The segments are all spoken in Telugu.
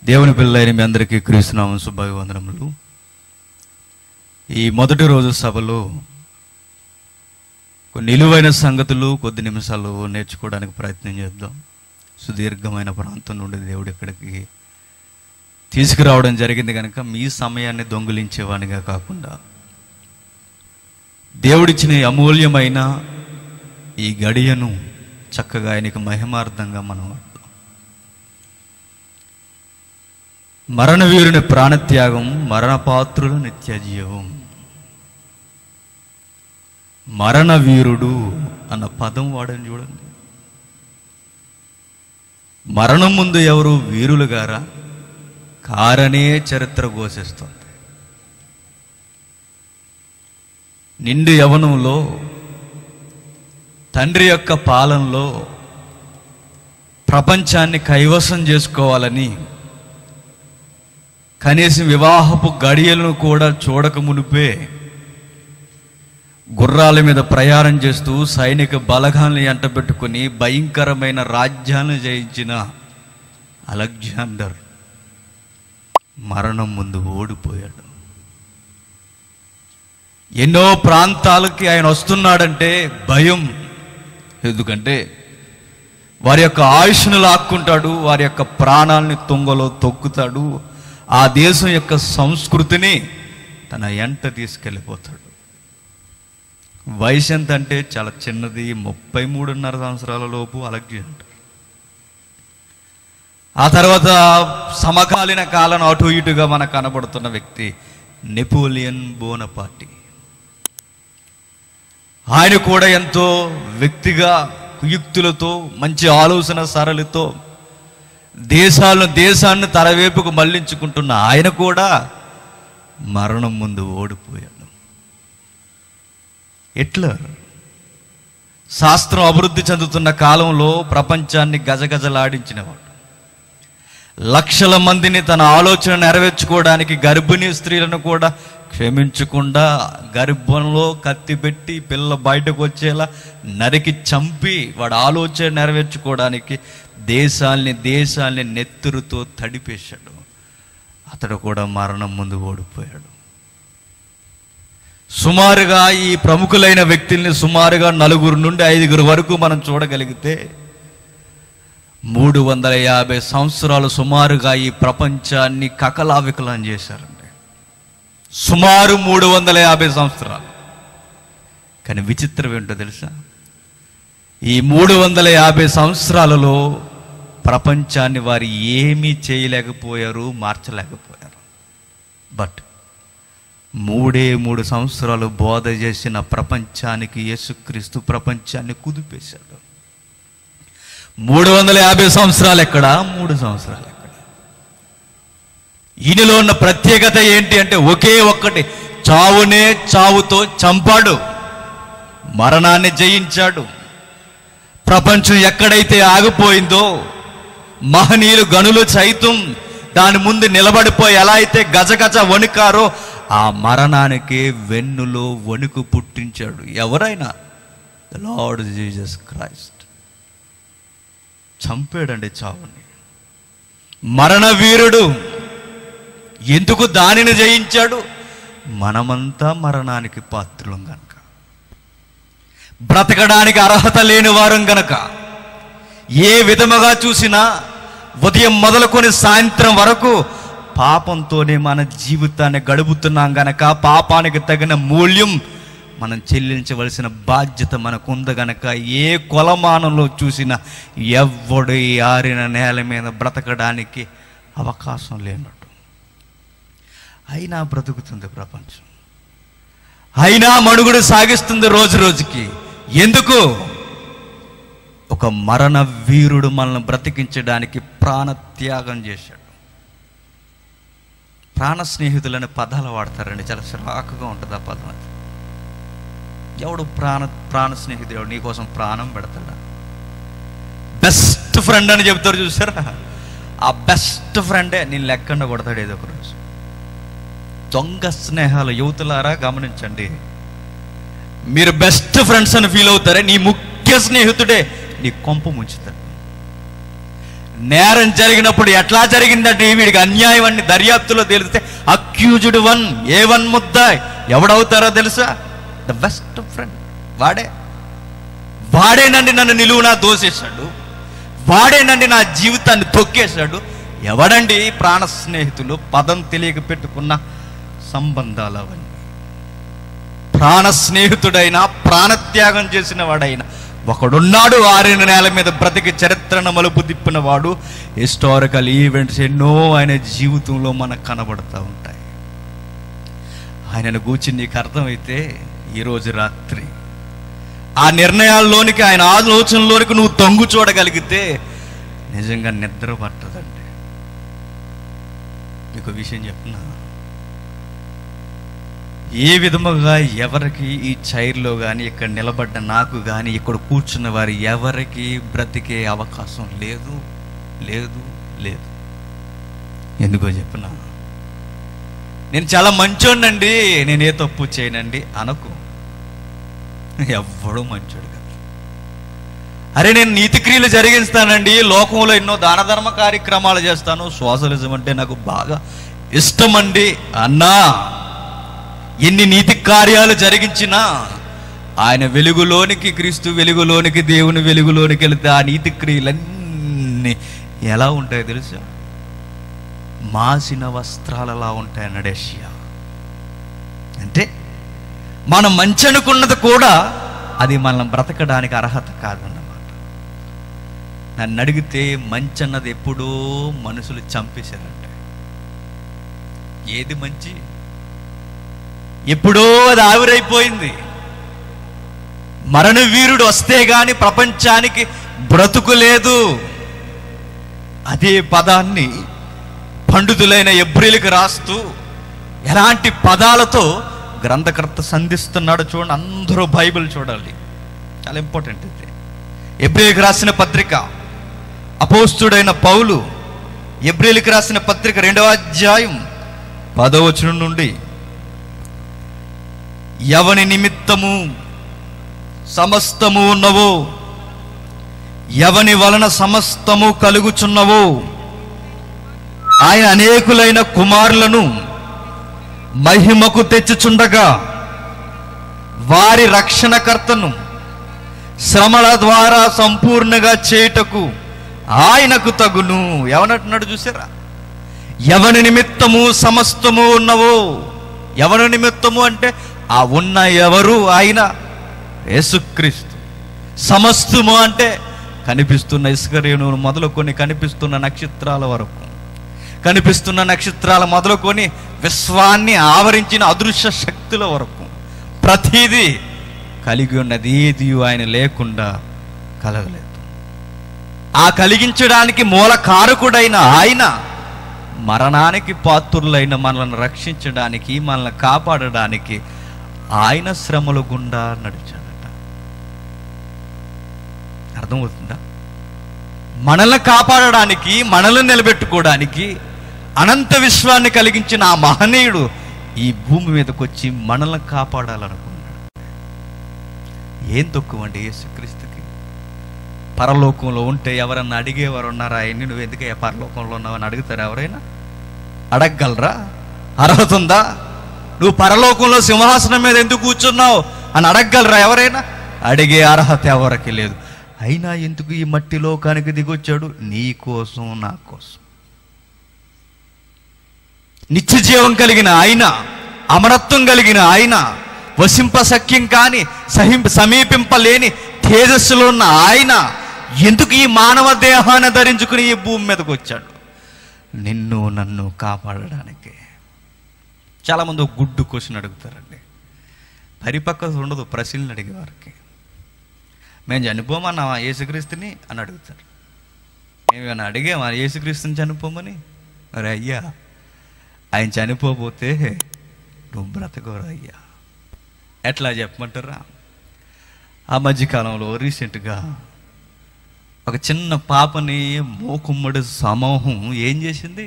దేవుని పిల్లలైన మీ అందరికీ క్రీస్తునామం శుభాభివందనములు. ఈ మొదటి రోజు సభలో కొన్ని నిలువైన సంగతులు కొద్ది నిమిషాలు నేర్చుకోవడానికి ప్రయత్నం చేద్దాం. సుదీర్ఘమైన ప్రాంతం నుండి దేవుడు ఇక్కడికి తీసుకురావడం జరిగింది కనుక మీ సమయాన్ని దొంగిలించేవానిగా కాకుండా దేవుడిచ్చిన అమూల్యమైన ఈ గడియను చక్కగా ఆయనకు మహిమార్థంగా మనం మరణవీరుని ప్రాణత్యాగం, మరణపాత్రుల నిత్యజీవం. మరణవీరుడు అన్న పదం వాడని చూడండి. మరణం ముందు ఎవరు వీరులు గారా? కారనే చరిత్ర ఘోషిస్తుంది. నిండు యవనంలో తండ్రి యొక్క పాలనలో ప్రపంచాన్ని కైవసం చేసుకోవాలని కనీసం వివాహపు గడియలను కూడా చూడక మునిపే గుర్రాల మీద ప్రయాణం చేస్తూ సైనిక బలగాల్ని ఎంటబెట్టుకుని భయంకరమైన రాజ్యాన్ని జయించిన అలెగ్జాండర్ మరణం ముందు ఓడిపోయాడు. ఎన్నో ప్రాంతాలకి ఆయన వస్తున్నాడంటే భయం. ఎందుకంటే వారి యొక్క ఆయుష్ను లాక్కుంటాడు, వారి యొక్క ప్రాణాలని తుంగలో తొక్కుతాడు, ఆ దేశం యొక్క సంస్కృతిని తన ఎంట తీసుకెళ్ళిపోతాడు. వయసు ఎంత అంటే చాలా చిన్నది, 33.5 సంవత్సరాల లోపు అలెగ్జాండర్. ఆ తర్వాత సమకాలీన కాలం అటు ఇటుగా మనకు కనబడుతున్న వ్యక్తి నెపోలియన్ బోనపార్టీ. ఆయన కూడా ఎంతో వ్యక్తిగా కుయుక్తులతో మంచి ఆలోచన సరళితో దేశాన్ని తరవేపుకు మళ్లించుకుంటున్న ఆయన కూడా మరణం ముందు ఓడిపోయాడు. హిట్లర్ శాస్త్రం అభివృద్ధి చెందుతున్న కాలంలో ప్రపంచాన్ని గజగజలాడించినవాడు. లక్షల మందిని తన ఆలోచన నెరవేర్చుకోవడానికి గర్భిణీ స్త్రీలను కూడా క్షమించకుండా గర్భంలో కత్తి పెట్టి పిల్ల బయటకు వచ్చేలా నరికి చంపి వాడు ఆలోచన నెరవేర్చుకోవడానికి దేశాల్ని నెత్తురుతో తడిపేశాడు. అతడు కూడా మరణం ముందు ఓడిపోయాడు. సుమారుగా ఈ ప్రముఖులైన వ్యక్తుల్ని సుమారుగా 4 నుండి 5 వరకు మనం చూడగలిగితే 350 సంవత్సరాలు సుమారుగా ఈ ప్రపంచాన్ని కకలావికలం చేశారండి. సుమారు 350 సంవత్సరాలు. కానీ విచిత్రం ఏంటో తెలుసా? ఈ 350 సంవత్సరాలలో ప్రపంచాన్ని వారు ఏమీ చేయలేకపోయారు, మార్చలేకపోయారు. బట్ 3 సంవత్సరాలు బోధ చేసిన ప్రపంచానికి యేసుక్రీస్తు ప్రపంచాన్ని కుదిపేశాడు. 350 సంవత్సరాలు ఎక్కడ, 3 సంవత్సరాలు ఎక్కడ? ఈయనలో ఉన్న ప్రత్యేకత ఏంటి అంటే ఒకే ఒక్కటి, చావునే చావుతో చంపాడు, మరణాన్ని జయించాడు. ప్రపంచం ఎక్కడైతే ఆగిపోయిందో మహనీయులు గనులు సైతం దాని ముందు నిలబడిపోయి ఎలా అయితే గజగజ వణికారో ఆ మరణానికి వెన్నులో వణుకు పుట్టించాడు. ఎవరైనా ద లార్డ్ జీసస్ క్రైస్ట్ చంపాడండి చావుని. మరణ వీరుడు. ఎందుకు దానిని జయించాడు? మనమంతా మరణానికి పాత్రులం గనక, బ్రతకడానికి అర్హత లేని వారం గనక, ఏ విధముగా చూసినా ఉదయం మొదలుకొని సాయంత్రం వరకు పాపంతోనే మన జీవితాన్ని గడుపుతున్నాం గనక పాపానికి తగిన మూల్యం మనం చెల్లించవలసిన బాధ్యత మనకుంది గనక ఏ కొలమానంలో చూసినా ఎవ్వడు ఈ ఆరిన నేల మీద బ్రతకడానికి అవకాశం లేనట్టు. అయినా బ్రతుకుతుంది ప్రపంచం, అయినా మనుగుడు సాగిస్తుంది రోజు రోజుకి. ఎందుకు? ఒక మరణ వీరుడు మనల్ని బ్రతికించడానికి ప్రాణత్యాగం చేశాడు. ప్రాణ స్నేహితులనే పదాలు వాడతారండి, చాలా చిరాకుగా ఉంటుంది ఆ పదం. అది ఎవడు ప్రాణ స్నేహితుడు? నీకోసం ప్రాణం పెడతాడా? బెస్ట్ ఫ్రెండ్ అని చెప్తారు చూసారా? ఆ బెస్ట్ ఫ్రెండే నేను లెక్కకుండా కొడతాడు ఏదో ఒక రోజు. దొంగ స్నేహాలు యువతులారా గమనించండి. మీరు బెస్ట్ ఫ్రెండ్స్ అని ఫీల్ అవుతారే, నీ ముఖ్య స్నేహితుడే నీ కొంప ముంచుతాడు. నేరం జరిగినప్పుడు ఎట్లా జరిగిందంటే వీడికి అన్యాయం అని దర్యాప్తులో తెలిస్తే అక్యూజ్డ్ వన్, A1 ముద్దాయి ఎవడవుతారో తెలుసా? The best friend. వాడేనండి నన్ను నిలువునా దోసేశాడు, వాడేనండి నా జీవితాన్ని తొక్కేశాడు. ఎవడండి ప్రాణ స్నేహితులు? పదం తెలియక పెట్టుకున్న సంబంధాలు అవన్నీ. ప్రాణ స్నేహితుడైనా, ప్రాణత్యాగం చేసిన వాడైనా ఒకడున్నాడు. 6 నెలల మీద బ్రతికి చరిత్రను మలుపు తిప్పిన వాడు. హిస్టారికల్ ఈవెంట్స్ ఎన్నో ఆయన జీవితంలో మనకు కనబడుతూ ఉంటాయి. ఆయనను గూర్చి నీకు అర్థమైతే ఈరోజు రాత్రి ఆ నిర్ణయాల్లోనికి, ఆయన ఆలోచనలోనికి నువ్వు తొంగు చూడగలిగితే నిజంగా నిద్ర పట్టదండి. మీకు విషయం చెప్తున్నా, ఏ విధముగా ఎవరికి ఈ చైర్లో కానీ, ఇక్కడ నిలబడ్డ నాకు కానీ, ఇక్కడ కూర్చున్న వారి ఎవరికి బ్రతికే అవకాశం లేదు లేదు లేదు. ఎందుకో చెప్పిన, నేను చాలా మంచోడినండి, నేను ఏ తప్పు చేయనండి అనకు. ఎవ్వడూ మంచోడు కాదు. అరే నేను నీతి క్రియలు జరిగిస్తానండి, లోకంలో ఎన్నో దాన ధర్మ కార్యక్రమాలు చేస్తాను, సోషలిజం అంటే నాకు బాగా ఇష్టం అండి అన్నా, ఎన్ని నీతి కార్యాలు జరిగించినా ఆయన వెలుగులోనికి, క్రీస్తు వెలుగులోనికి, దేవుని వెలుగులోనికి వెళితే ఆ నీతి క్రియలన్నీ ఎలా ఉంటాయో తెలుసా? మాసిన వస్త్రాలలా ఉంటాయి అన్నాడు యెషయా. అంటే మనం మంచి అనుకున్నది కూడా అది మనం బ్రతకడానికి అర్హత కాదన్నమాట. నన్ను అడిగితే మంచి అన్నది ఎప్పుడో మనుషులు చంపేశారంటే. ఏది మంచి? ఎప్పుడో అది ఆవిరైపోయింది. మరణ వీరుడు వస్తే గాని ప్రపంచానికి బ్రతుకు లేదు. అదే పదాన్ని పండితులైన ఎబ్రీలకు రాస్తూ ఎలాంటి పదాలతో గ్రంథకర్త సంధిస్తున్నాడు చూడండి. అందరూ బైబిల్ చూడాలి, చాలా ఇంపార్టెంట్ ఇది. ఎబ్రీలకు రాసిన పత్రిక, అపోస్తుడైన పౌలు ఎబ్రీలకు రాసిన పత్రిక 2వ అధ్యాయం 10వ వచనం నుండి, ఎవని నిమిత్తము సమస్తము ఉన్నవో, ఎవని వలన సమస్తము కలుగుచున్నవో, ఆయన అనేకులైన కుమారులను మహిమకు తెచ్చుచుండగా వారి రక్షణకర్తను శ్రమల ద్వారా సంపూర్ణంగా చేయుటకు ఆయనకు తగును. ఎవనంటున్నాడు చూసారా? ఎవని నిమిత్తము సమస్తము ఉన్నవో. ఎవని నిమిత్తము అంటే ఆ ఉన్న ఎవరు? ఆయన యేసుక్రీస్తు. సమస్తము అంటే కనిపిస్తున్న ఇసుకరేణువులు మొదలుకొని కనిపిస్తున్న నక్షత్రాల వరకు, కనిపిస్తున్న నక్షత్రాల మొదలుకొని విశ్వాన్ని ఆవరించిన అదృశ్య శక్తుల వరకు ప్రతిదీ కలిగి ఉన్నది ఏది ఆయన లేకుండా కలగలేదు. ఆ కలిగించడానికి మూల కారకుడైన ఆయన మరణానికి పాత్రులైన మనల్ని రక్షించడానికి, మనల్ని కాపాడడానికి ఆయన శ్రమల గుండా నడిచాడట. అర్థమవుతుందా? మనల్ని కాపాడడానికి, మనల్ని నిలబెట్టుకోవడానికి అనంత విశ్వాన్ని కలిగించిన ఆ మహనీయుడు ఈ భూమి మీదకి వచ్చి మనల్ని కాపాడాలనుకున్నాడు. ఏం తక్కువండి యేసుక్రీస్తుకి? పరలోకంలో ఉంటే ఎవరన్నా అడిగేవారు ఉన్నారా? ఆయన్ని నువ్వు ఎందుకే పరలోకంలో ఉన్నావని అడుగుతారా? ఎవరైనా అడగగలరా? అర్హత ఉందా? నువ్వు పరలోకంలో సింహాసనం మీద ఎందుకు కూర్చున్నావు అని అడగగలరా ఎవరైనా? అడిగే అర్హత ఎవరికి లేదు. అయినా ఎందుకు ఈ మట్టి లోకానికి దిగొచ్చాడు? నీ కోసం, నా కోసం. నిత్య జీవం కలిగిన ఆయన, అమరత్వం కలిగిన ఆయన, వసింపశక్యం కాని, సమీపింపలేని తేజస్సులో ఉన్న ఆయన ఎందుకు ఈ మానవ దేహాన్ని ధరించుకుని ఈ భూమి మీదకి వచ్చాడు? నిన్ను నన్ను కాపాడడానికి. చాలామంది ఒక గుడ్డు క్వశ్చన్ అడుగుతారండి, పరిపక్వత ఉండదు ప్రశ్నలు అడిగే వారికి. మేము చనిపోమన్నావా యేసుక్రీస్తుని అని అడుగుతారు. మేమేమైనా అడిగామా యేసుక్రీస్తుని చనిపోమని? మరి అయ్యా, ఆయన చనిపోతే నువ్వు బ్రతకోరు అయ్యా. ఎట్లా చెప్పమంటారా? ఆ మధ్యకాలంలో రీసెంట్గా ఒక చిన్న పాపని మూకుమ్మడి సమూహం ఏం చేసింది?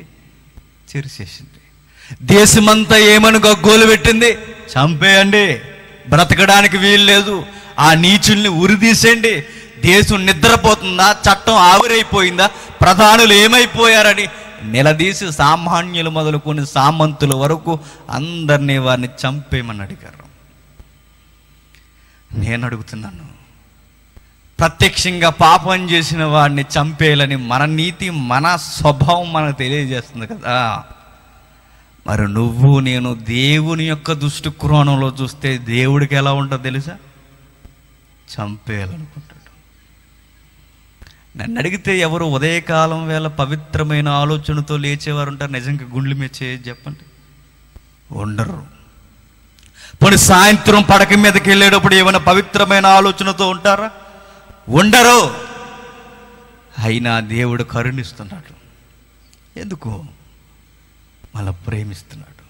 చెరిచేసింది. దేశమంతా ఏమని గగ్గోలు పెట్టింది? చంపేయండి, బ్రతకడానికి వీలు లేదు, ఆ నీచుల్ని ఉరిదీసేయండి, దేశం నిద్రపోతుందా, చట్టం ఆవిరైపోయిందా, ప్రధానులు ఏమైపోయారని నిలదీసి సామాన్యులు మొదలుకొని సామంతుల వరకు అందరినీ వారిని చంపేయమని అడిగారు. నేను అడుగుతున్నాను, ప్రత్యక్షంగా పాపం చేసిన వాడిని చంపేయాలని మన నీతి, మన స్వభావం మనకు తెలియజేస్తుంది కదా. మరి నువ్వు నేను దేవుని యొక్క దుష్టు కోణంలో చూస్తే దేవుడికి ఎలా ఉంటుందో తెలుసా? చంపేయాలనుకుంటాడు. నన్ను అడిగితే ఎవరు ఉదయకాలం వేళ పవిత్రమైన ఆలోచనతో లేచేవారు ఉంటారు? నిజంగా గుండెల మీద చేసి చెప్పండి, ఉండరు. పోనీ సాయంత్రం పడక మీదకి వెళ్ళేటప్పుడు ఏమైనా పవిత్రమైన ఆలోచనతో ఉంటారా? ఉండరు. అయినా దేవుడు కరుణిస్తున్నాడు. ఎందుకు? మళ్ళా ప్రేమిస్తున్నాడు.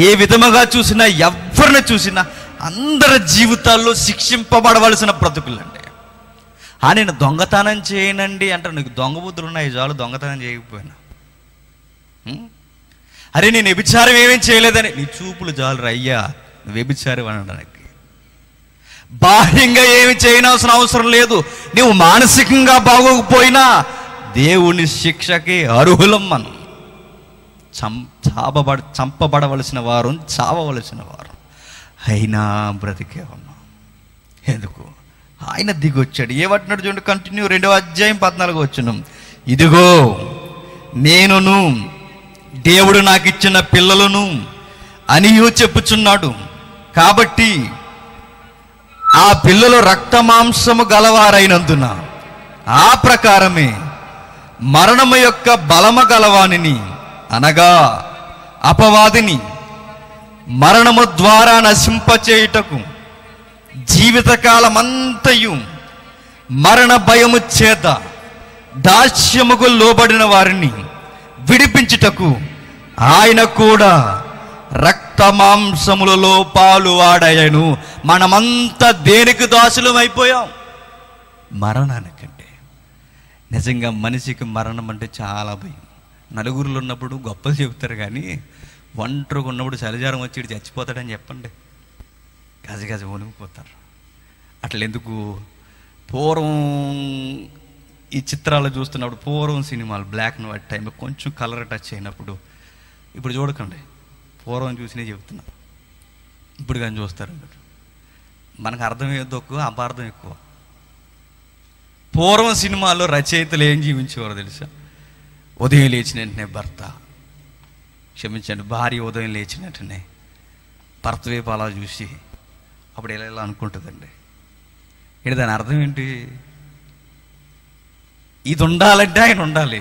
ఏ విధముగా చూసినా, ఎవరిని చూసినా అందరి జీవితాల్లో శిక్షింపబడవలసిన బ్రతుకులండి. నేను దొంగతనం చేయనండి అంటారు. నీకు దొంగ బుద్ధులు ఉన్నాయి చాలు, దొంగతనం చేయకపోయినా. అరే నేను వ్యభిచారం ఏమేం చేయలేదని, నీ చూపులు చాలు అయ్యా నువ్వు వ్యభిచారం అనడానికి. బాహ్యంగా ఏమి చేయనవసరం అవసరం లేదు. నువ్వు మానసికంగా బాగోకపోయినా దేవుని శిక్షకి అర్హులం. మనం చంపబడవలసిన వారు, చావవలసిన వారు, అయినా బ్రతికే ఉన్నాం. ఎందుకు? ఆయన దిగొచ్చాడు. ఏమంటున్నాడు చూడండి, కంటిన్యూ 2వ అధ్యాయం 14వ వచనం. ఇదిగో నేనును దేవుడు నాకు ఇచ్చిన పిల్లలను అనియు చెప్పుచున్నాడు. కాబట్టి ఆ పిల్లలు రక్త మాంసము గలవారైనందున ఆ ప్రకారమే మరణము యొక్క బలము గలవానిని, అనగా అపవాదిని మరణము ద్వారా నశింపచేయుటకు జీవితకాలమంతయు మరణ భయము చేత దాస్యముకు లోబడిన వారిని విడిపించుటకు ఆయన కూడా రక్త మాంసములలో పాలు వాడయను. మనమంతా దేనికి దాసులం అయిపోయాం? మరణానికంటే. నిజంగా మనిషికి మరణం అంటే చాలా భయం. నలుగురిలో ఉన్నప్పుడు గొప్పలు చెబుతారు, కానీ ఒంటరిగా ఉన్నప్పుడు చలిజారం వచ్చి చచ్చిపోతాడని చెప్పండి, గజ వణిగిపోతారు. అట్లా ఎందుకు? పూర్వం ఈ చిత్రాలు చూస్తున్నప్పుడు, పూర్వం సినిమాలు బ్లాక్ అండ్ వైట్ టైంలో కొంచెం కలర్ టచ్ అయినప్పుడు, ఇప్పుడు చూడకండి, పూర్వం చూసినే చెప్తున్నా, ఇప్పుడు కానీ చూస్తారు. మనకు అర్థమయ్యేది ఎక్కువ, అపార్థం ఎక్కువ. పూర్వం సినిమాల్లో రచయితలు ఏం జీవించేవారో తెలుసా? ఉదయం లేచిన వెంటనే భార్య ఉదయం లేచిన వెంటనే భర్త వైపు అలా చూసి అప్పుడు ఎలా అనుకుంటుందండి. ఇక్కడ దాని అర్థం ఏంటి? ఇది ఉండాలంటే ఆయన ఉండాలి,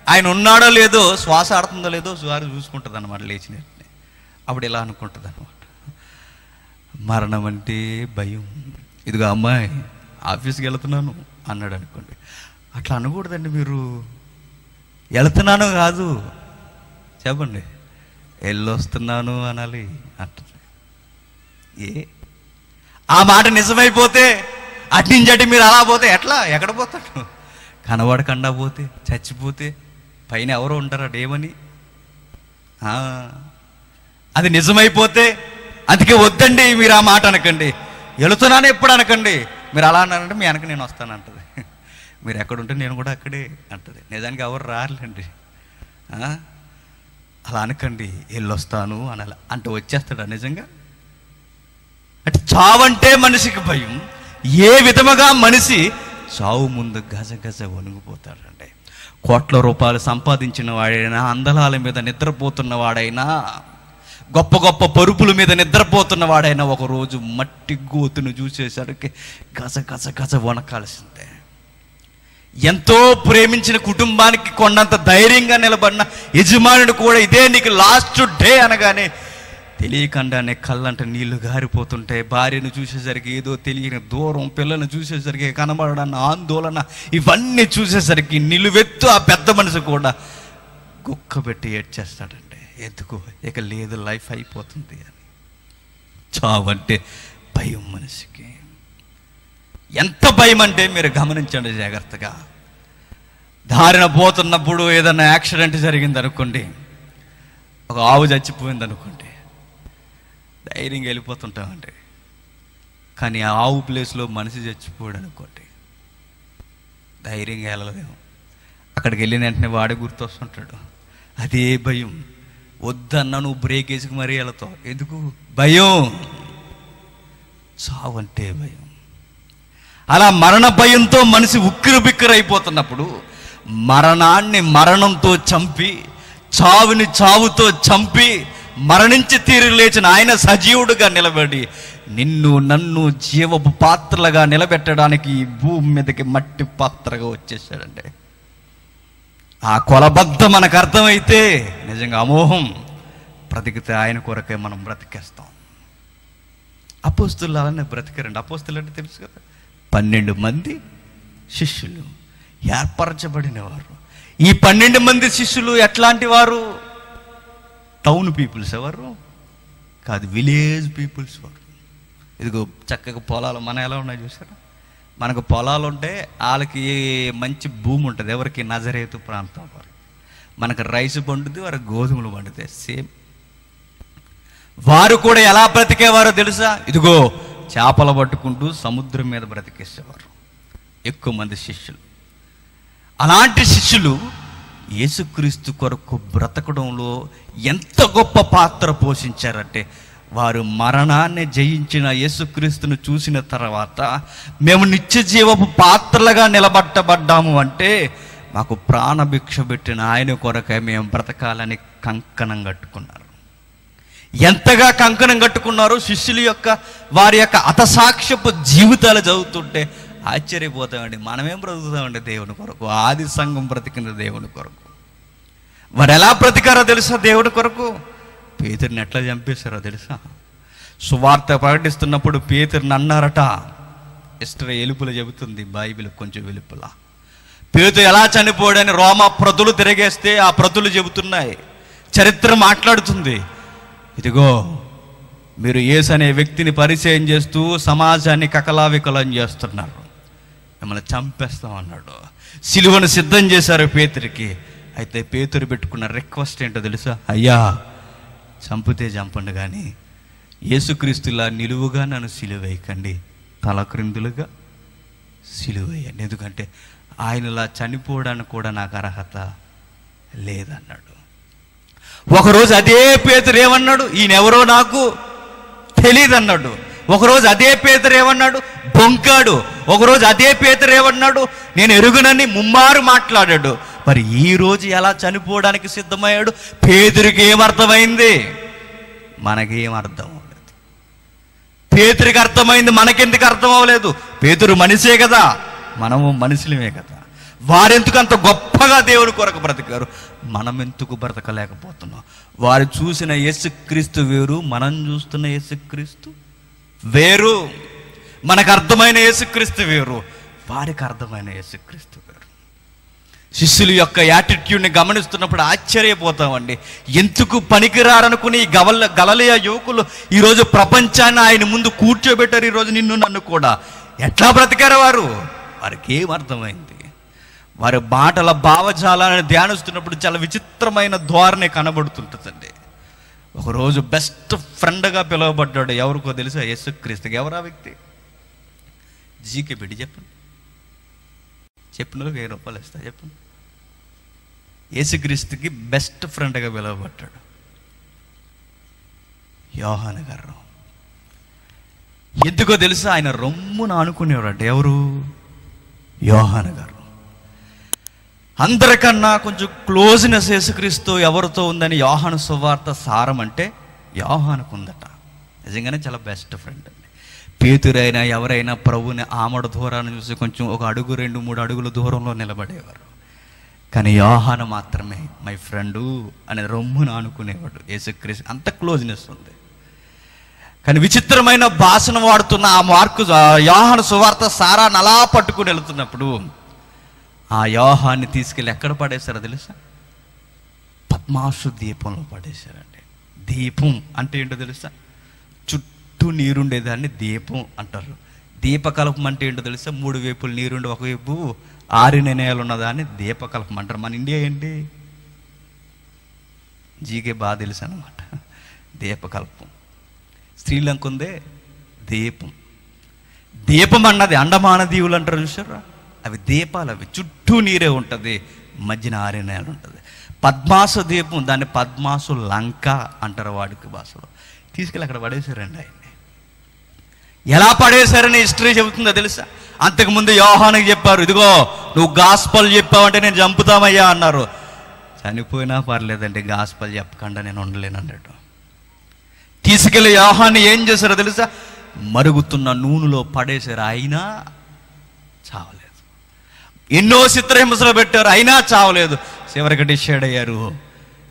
ఆయన ఉన్నాడో లేదో, శ్వాస ఆడుతుందో లేదో శ్వాస చూసుకుంటుంది అన్నమాట లేచిన వెంటనే. అప్పుడు ఎలా అనుకుంటుంది అనమాట, మరణం అంటే భయం. ఇదిగో అమ్మాయి ఆఫీస్కి వెళుతున్నాను అన్నాడు అనుకోండి, అట్లా అనకూడదండి. మీరు వెళుతున్నాను కాదు, చెప్పండి వెళ్ళొస్తున్నాను అనాలి అంటుంది. ఆ మాట నిజమైపోతే అట్నుంచి మీరు అలా పోతే ఎట్లా? ఎక్కడ పోతాడు? కనబడకుండా పోతే, చచ్చిపోతే పైన ఎవరో ఉంటారు అడేమని. అది నిజమైపోతే, అందుకే వద్దండి మీరు ఆ మాట అనకండి. వెళుతున్నాను ఎప్పుడు అనకండి. మీరు అలా అన్నారంటే మీ వెనక నేను వస్తాను అంటది. మీరు ఎక్కడుంటే నేను కూడా అక్కడే అంటది. నిజానికి ఎవరు రారులేండి. అలా అనకండి, వెళ్ళొస్తాను అనాలి అంటే వచ్చేస్తాడా నిజంగా? అంటే చావంటే మనిషికి భయం. ఏ విధముగా మనిషి చావు ముందు గజ వణిగిపోతాడండి. కోట్ల రూపాయలు సంపాదించిన వాడైనా, అందలాల మీద నిద్రపోతున్న వాడైనా, గొప్ప గొప్ప పరుపుల మీద నిద్రపోతున్న వాడైనా ఒకరోజు మట్టి గోతును చూసేసరికి గజ వణకాల్సిందే. ఎంతో ప్రేమించిన కుటుంబానికి కొండంత ధైర్యంగా నిలబడిన యజమానుడు కూడా ఇదే నీకు లాస్ట్ డే అనగానే తెలియకుండానే కళ్ళంట నీళ్లు గారిపోతుంటాయి. భార్యను చూసేసరికి ఏదో తెలియని దూరం, పిల్లలను చూసేసరికి కనబడన్న ఆందోళన, ఇవన్నీ చూసేసరికి నిలువెత్తు ఆ పెద్ద మనిషి కూడా గుక్కబెట్టి ఏడ్చేస్తాడండి. ఎందుకు? ఇక లేదు, లైఫ్ అయిపోతుంది అని. చావంటే భయం మనిషికి. ఎంత భయం అంటే మీరు గమనించండి జాగ్రత్తగా. దారిన పోతున్నప్పుడు ఏదైనా యాక్సిడెంట్ జరిగింది అనుకోండి, ఒక ఆవు చచ్చిపోయింది అనుకోండి, ధైర్యంగా వెళ్ళిపోతుంటామండి. కానీ ఆ ఆవు ప్లేస్లో మనిషి చచ్చిపోయాడు అనుకోండి, ధైర్యంగా వెళ్ళలేము. అక్కడికి వెళ్ళిన వెంటనే వాడే గుర్తొస్తుంటాడు. అదే భయం. వద్దన్నా నువ్వు బ్రేక్ వేసుకు మరీ వెళతావు. ఎందుకు? భయం. చావు అంటే భయం. అలా మరణ భయంతో మనిషి ఉక్కిరి బిక్కిరి అయిపోతున్నప్పుడు మరణాన్ని మరణంతో చంపి, చావుని చావుతో చంపి, మరణించి తీరు లేచిన ఆయన సజీవుడుగా నిలబడి నిన్ను నన్ను జీవపు పాత్రలుగా నిలబెట్టడానికి ఈ భూమి మీదకి మట్టి పాత్రగా వచ్చేసాడండి. ఆ కొలబద్ద మనకు అర్థమైతే నిజంగా అమోహం. బ్రతికితే ఆయన కొరకే మనం బ్రతికేస్తాం. అపోస్తులు అలానే బ్రతికారండి. అపోస్తులు అంటే తెలుసు కదా, 12 మంది శిష్యులు ఏర్పరచబడినవారు. ఈ 12 మంది శిష్యులు ఎట్లాంటి వారు? టౌన్ పీపుల్స్ ఎవరు కాదు, విలేజ్ పీపుల్స్ వారు. ఇదిగో చక్కగా పొలాలు మన ఎలా ఉన్నాయి చూసారా? మనకు పొలాలు ఉంటే వాళ్ళకి మంచి భూమి ఉంటుంది. ఎవరికి? నజరేతు ప్రాంతం వారు. మనకు రైస్ పండుతుంది, వారికి గోధుమలు పండుతాయి. సేమ్. వారు కూడా ఎలా బ్రతికేవారో తెలుసా? ఇదిగో చేపలు పట్టుకుంటూ సముద్రం మీద బ్రతికేసేవారు. ఎక్కువ మంది శిష్యులు. అలాంటి శిష్యులు యేసుక్రీస్తు కొరకు బ్రతకడంలో ఎంత గొప్ప పాత్ర పోషించారంటే, వారు మరణాన్ని జయించిన యేసుక్రీస్తును చూసిన తర్వాత మేము నిత్య జీవపు పాత్రలుగా నిలబట్టబడ్డాము అంటే మాకు ప్రాణభిక్ష పెట్టిన ఆయన కొరకే మేము బ్రతకాలని కంకణం కట్టుకున్నారు. ఎంతగా కంకణం కట్టుకున్నారో శిష్యుల యొక్క వారి యొక్క అతసాక్ష్యపు జీవితాలు చదువుతుంటే ఆశ్చర్యపోతామండి. మనమేం బ్రతుకుతామండి దేవుని కొరకు? ఆది సంఘం బ్రతికిన దేవుని కొరకు. వారు ఎలా బ్రతికారో తెలుసా? దేవుని కొరకు. పేతురుని ఎట్లా చంపేశారో తెలుసా? సువార్త ప్రకటిస్తున్నప్పుడు పేతురుని అన్నారట. ఎస్టర్ ఎలుపులు చెబుతుంది బైబిల్ కొంచెం వెలుపుల. పేతురు ఎలా చనిపోయాడని రోమా ప్రతులు తిరిగేస్తే ఆ ప్రతులు చెబుతున్నాయి. చరిత్ర మాట్లాడుతుంది. ఇదిగో మీరు యేసు అనే వ్యక్తిని పరిచయం చేస్తూ సమాజాన్ని కకలావికలం చేస్తున్నారు, మిమ్మల్ని చంపేస్తామన్నాడు. సిలువను సిద్ధం చేశారు పేతురికి. అయితే పేతురు పెట్టుకున్న రిక్వెస్ట్ ఏంటో తెలుసా? అయ్యా చంపితే చంపండి, కానీ యేసుక్రీస్తులా నిలువుగా నన్ను సిలువేయకండి, తలక్రిందులుగా సిలువేయండి. ఎందుకంటే ఆయనలా చనిపోవడానికి కూడా నాకు అర్హత లేదన్నాడు. ఒకరోజు అదే పేతురు ఏమన్నాడు? ఈయనెవరో నాకు తెలియదు అన్నాడు. ఒకరోజు అదే పేతురు ఏమన్నాడు? బొంకాడు. ఒకరోజు అదే పేతురు ఏమన్నాడు? నేను ఎరుగునని ముమ్మారు మాట్లాడాడు. మరి ఈ రోజు ఎలా చనిపోవడానికి సిద్ధమయ్యాడు? పేతురికి ఏమర్థమైంది? మనకేం అర్థం అవ్వలేదు. పేతురికి అర్థమైంది, మనకెందుకు అర్థం అవ్వలేదు? పేతురు మనిషే కదా, మనము మనుషులమే కదా. వారెందుకు అంత గొప్పగా దేవుని కొరకు బ్రతికారు? మనం ఎందుకు బ్రతకలేకపోతున్నాం? వారు చూసిన యేసుక్రీస్తు వేరు, మనం చూస్తున్న యేసుక్రీస్తు వేరు. మనకు అర్థమైన యేసుక్రీస్తు వేరు, వారికి అర్థమైన యేసుక్రీస్తు వేరు. శిష్యుల యొక్క యాటిట్యూడ్ని గమనిస్తున్నప్పుడు ఆశ్చర్యపోతామండి. ఎందుకు పనికిరారనుకుని ఈ గలిలయ యువకులు ఈరోజు ప్రపంచాన్ని ఆయన ముందు కూర్చోబెట్టారు. ఈరోజు నిన్ను నన్ను కూడా ఎట్లా బ్రతికారు వారు? వారికి ఏమర్థమైంది? వారి మాటల భావజాలాన్ని ధ్యానిస్తున్నప్పుడు చాలా విచిత్రమైన ధోరణి కనబడుతుంటుందండి. ఒకరోజు బెస్ట్ ఫ్రెండ్గా పిలువబడ్డాడు. ఎవరికో తెలుసా? యేసుక్రీస్తుకి. ఎవరా వ్యక్తి? జీకే పెట్టి చెప్పండి. చెప్పిన 1000 రూపాయలు ఇస్తా. చెప్పండి. యేసుక్రీస్తుకి బెస్ట్ ఫ్రెండ్గా పిలువబడ్డాడు యోహాను గారు. ఎందుకో తెలుసా? ఆయన రొమ్మున అనుకునేవాడు. ఎవరు? యోహాను గారు. అందరికన్నా కొంచెం క్లోజ్నెస్ యేసుక్రీస్తు ఎవరితో ఉందని యోహాను సువార్త సారం అంటే యోహానుకు ఉందట. నిజంగానే చాలా బెస్ట్ ఫ్రెండ్ అండి. పేతురైనా ఎవరైనా ప్రభుని ఆమడ దూరాన్ని చూసి కొంచెం 1 అడుగు 2, 3 అడుగుల దూరంలో నిలబడేవారు. కానీ యోహాను మాత్రమే మై ఫ్రెండు అనే రొమ్మును ఆనుకునేవాడు. యేసుక్రీస్తు అంత క్లోజ్నెస్ ఉంది. కానీ విచిత్రమైన భాషను వాడుతున్న ఆ యోహాను సువార్త సారాన్ని అలా పట్టుకుని వెళుతున్నప్పుడు ఆ యోహాన్ని తీసుకెళ్ళి ఎక్కడ పడేశారో తెలుసా? పద్మాసు దీపంలో పడేశారండి. దీపం అంటే ఏంటో తెలుసా? చుట్టూ నీరుండేదాన్ని దీపం అంటారు. దీపకల్పం అంటే ఏంటో తెలుసా? 3 వైపులు నీరుండి ఒకవైపు ఆరిన నేలు ఉన్నదాన్ని దీపకల్పం అంటారు. మన ఇండియా ఏంటి? జీకే బాగా తెలుసు అనమాట. దీపకల్పం. శ్రీలంక ఉందే దీపం. దీపం అన్నది అండమాన దీవులు అంటారు చూసారా? అవి దీపాలు, అవి చుట్టూ నీరే ఉంటుంది, మధ్యన ఆరే నేల ఉంటుంది. పద్మాసు దీపం, దాన్ని పద్మాసు లంక అంటారు వాడుక భాషలో. తీసుకెళ్ళి అక్కడ పడేశారండి ఆయన్ని. ఎలా పడేశారని హిస్టరీ చెబుతుందో తెలుసా? అంతకుముందు యోహానుకి చెప్పారు, ఇదిగో నువ్వు గాస్పల్ చెప్పావంటే నేను చంపుతామయ్యా అన్నారు. చనిపోయినా పర్లేదండి, గాస్పల్ చెప్పకుండా నేను ఉండలేను అన్నట్టు. తీసుకెళ్ళి యోహాన్ని ఏం చేశారో తెలుసా? మరుగుతున్న నూనెలో పడేశారు, అయినా చావలేదు. ఎన్నో చిత్రహింసలు పెట్టారు, అయినా చావలేదు. చివరికి డిసైడ్ అయ్యారు,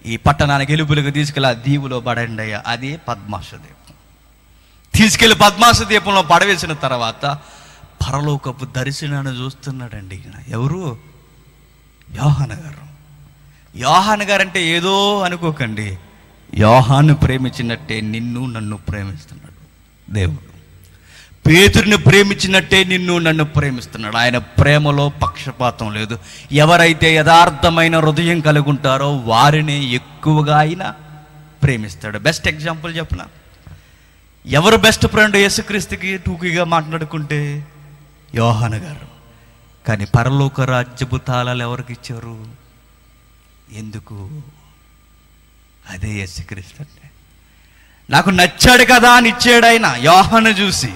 ఈ పట్టణానికి ఎలుపులకు తీసుకెళ్ళి ఆ దీవులో పడండి అయ్యా. అది పద్మాసు దీపం. తీసుకెళ్ళి పద్మాసు దీపంలో పడవేసిన తర్వాత పరలోకపు దర్శనాన్ని చూస్తున్నాడండి ఈయన. ఎవరు? యోహాను గారు. యోహాను గారు అంటే ఏదో అనుకోకండి, యోహాను ప్రేమించినట్టే నిన్ను నన్ను ప్రేమిస్తున్నాడు దేవుడు. పేతురుని ప్రేమించినట్టే నిన్ను నన్ను ప్రేమిస్తున్నాడు. ఆయన ప్రేమలో పక్షపాతం లేదు. ఎవరైతే యథార్థమైన హృదయం కలిగి ఉంటారో వారిని ఎక్కువగా ఆయన ప్రేమిస్తాడు. బెస్ట్ ఎగ్జాంపుల్ చెప్పనా? ఎవరు బెస్ట్ ఫ్రెండ్ యేసుక్రీస్తుకి టూకీగా మాట్లాడుకుంటే? యోహాను గారు. కానీ పరలోక రాజ్యపు తాళాలు ఎవరికి ఇచ్చారు? ఎందుకు? అదే యేసుక్రీస్తు అంటే. నాకు నచ్చాడు కదా అని ఇచ్చాడు ఆయన. యోహాను చూసి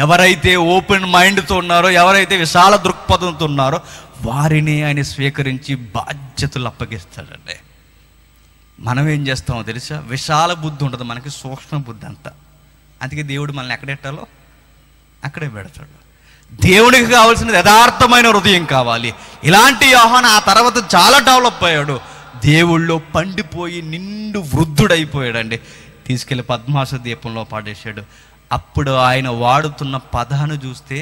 ఎవరైతే ఓపెన్ మైండ్తో ఉన్నారో, ఎవరైతే విశాల దృక్పథంతో ఉన్నారో వారిని ఆయన స్వీకరించి బాధ్యతలు అప్పగిస్తాడండి. మనం ఏం చేస్తామో తెలుసా? విశాల బుద్ధి ఉంటుంది మనకి, సూక్ష్మ బుద్ధి అంతా. అందుకే దేవుడు మనల్ని ఎక్కడెట్టాలో అక్కడే పెడతాడు. దేవుడికి కావాల్సినది యథార్థమైన హృదయం కావాలి. ఇలాంటి యోహాను ఆ తర్వాత చాలా డెవలప్ అయ్యాడు. దేవుళ్ళో పండిపోయి నిండు వృద్ధుడైపోయాడండి. తీసుకెళ్ళి పద్మాసు దీపంలో పాడేశాడు. అప్పుడు ఆయన వాడుతున్న పదాన్ని చూస్తే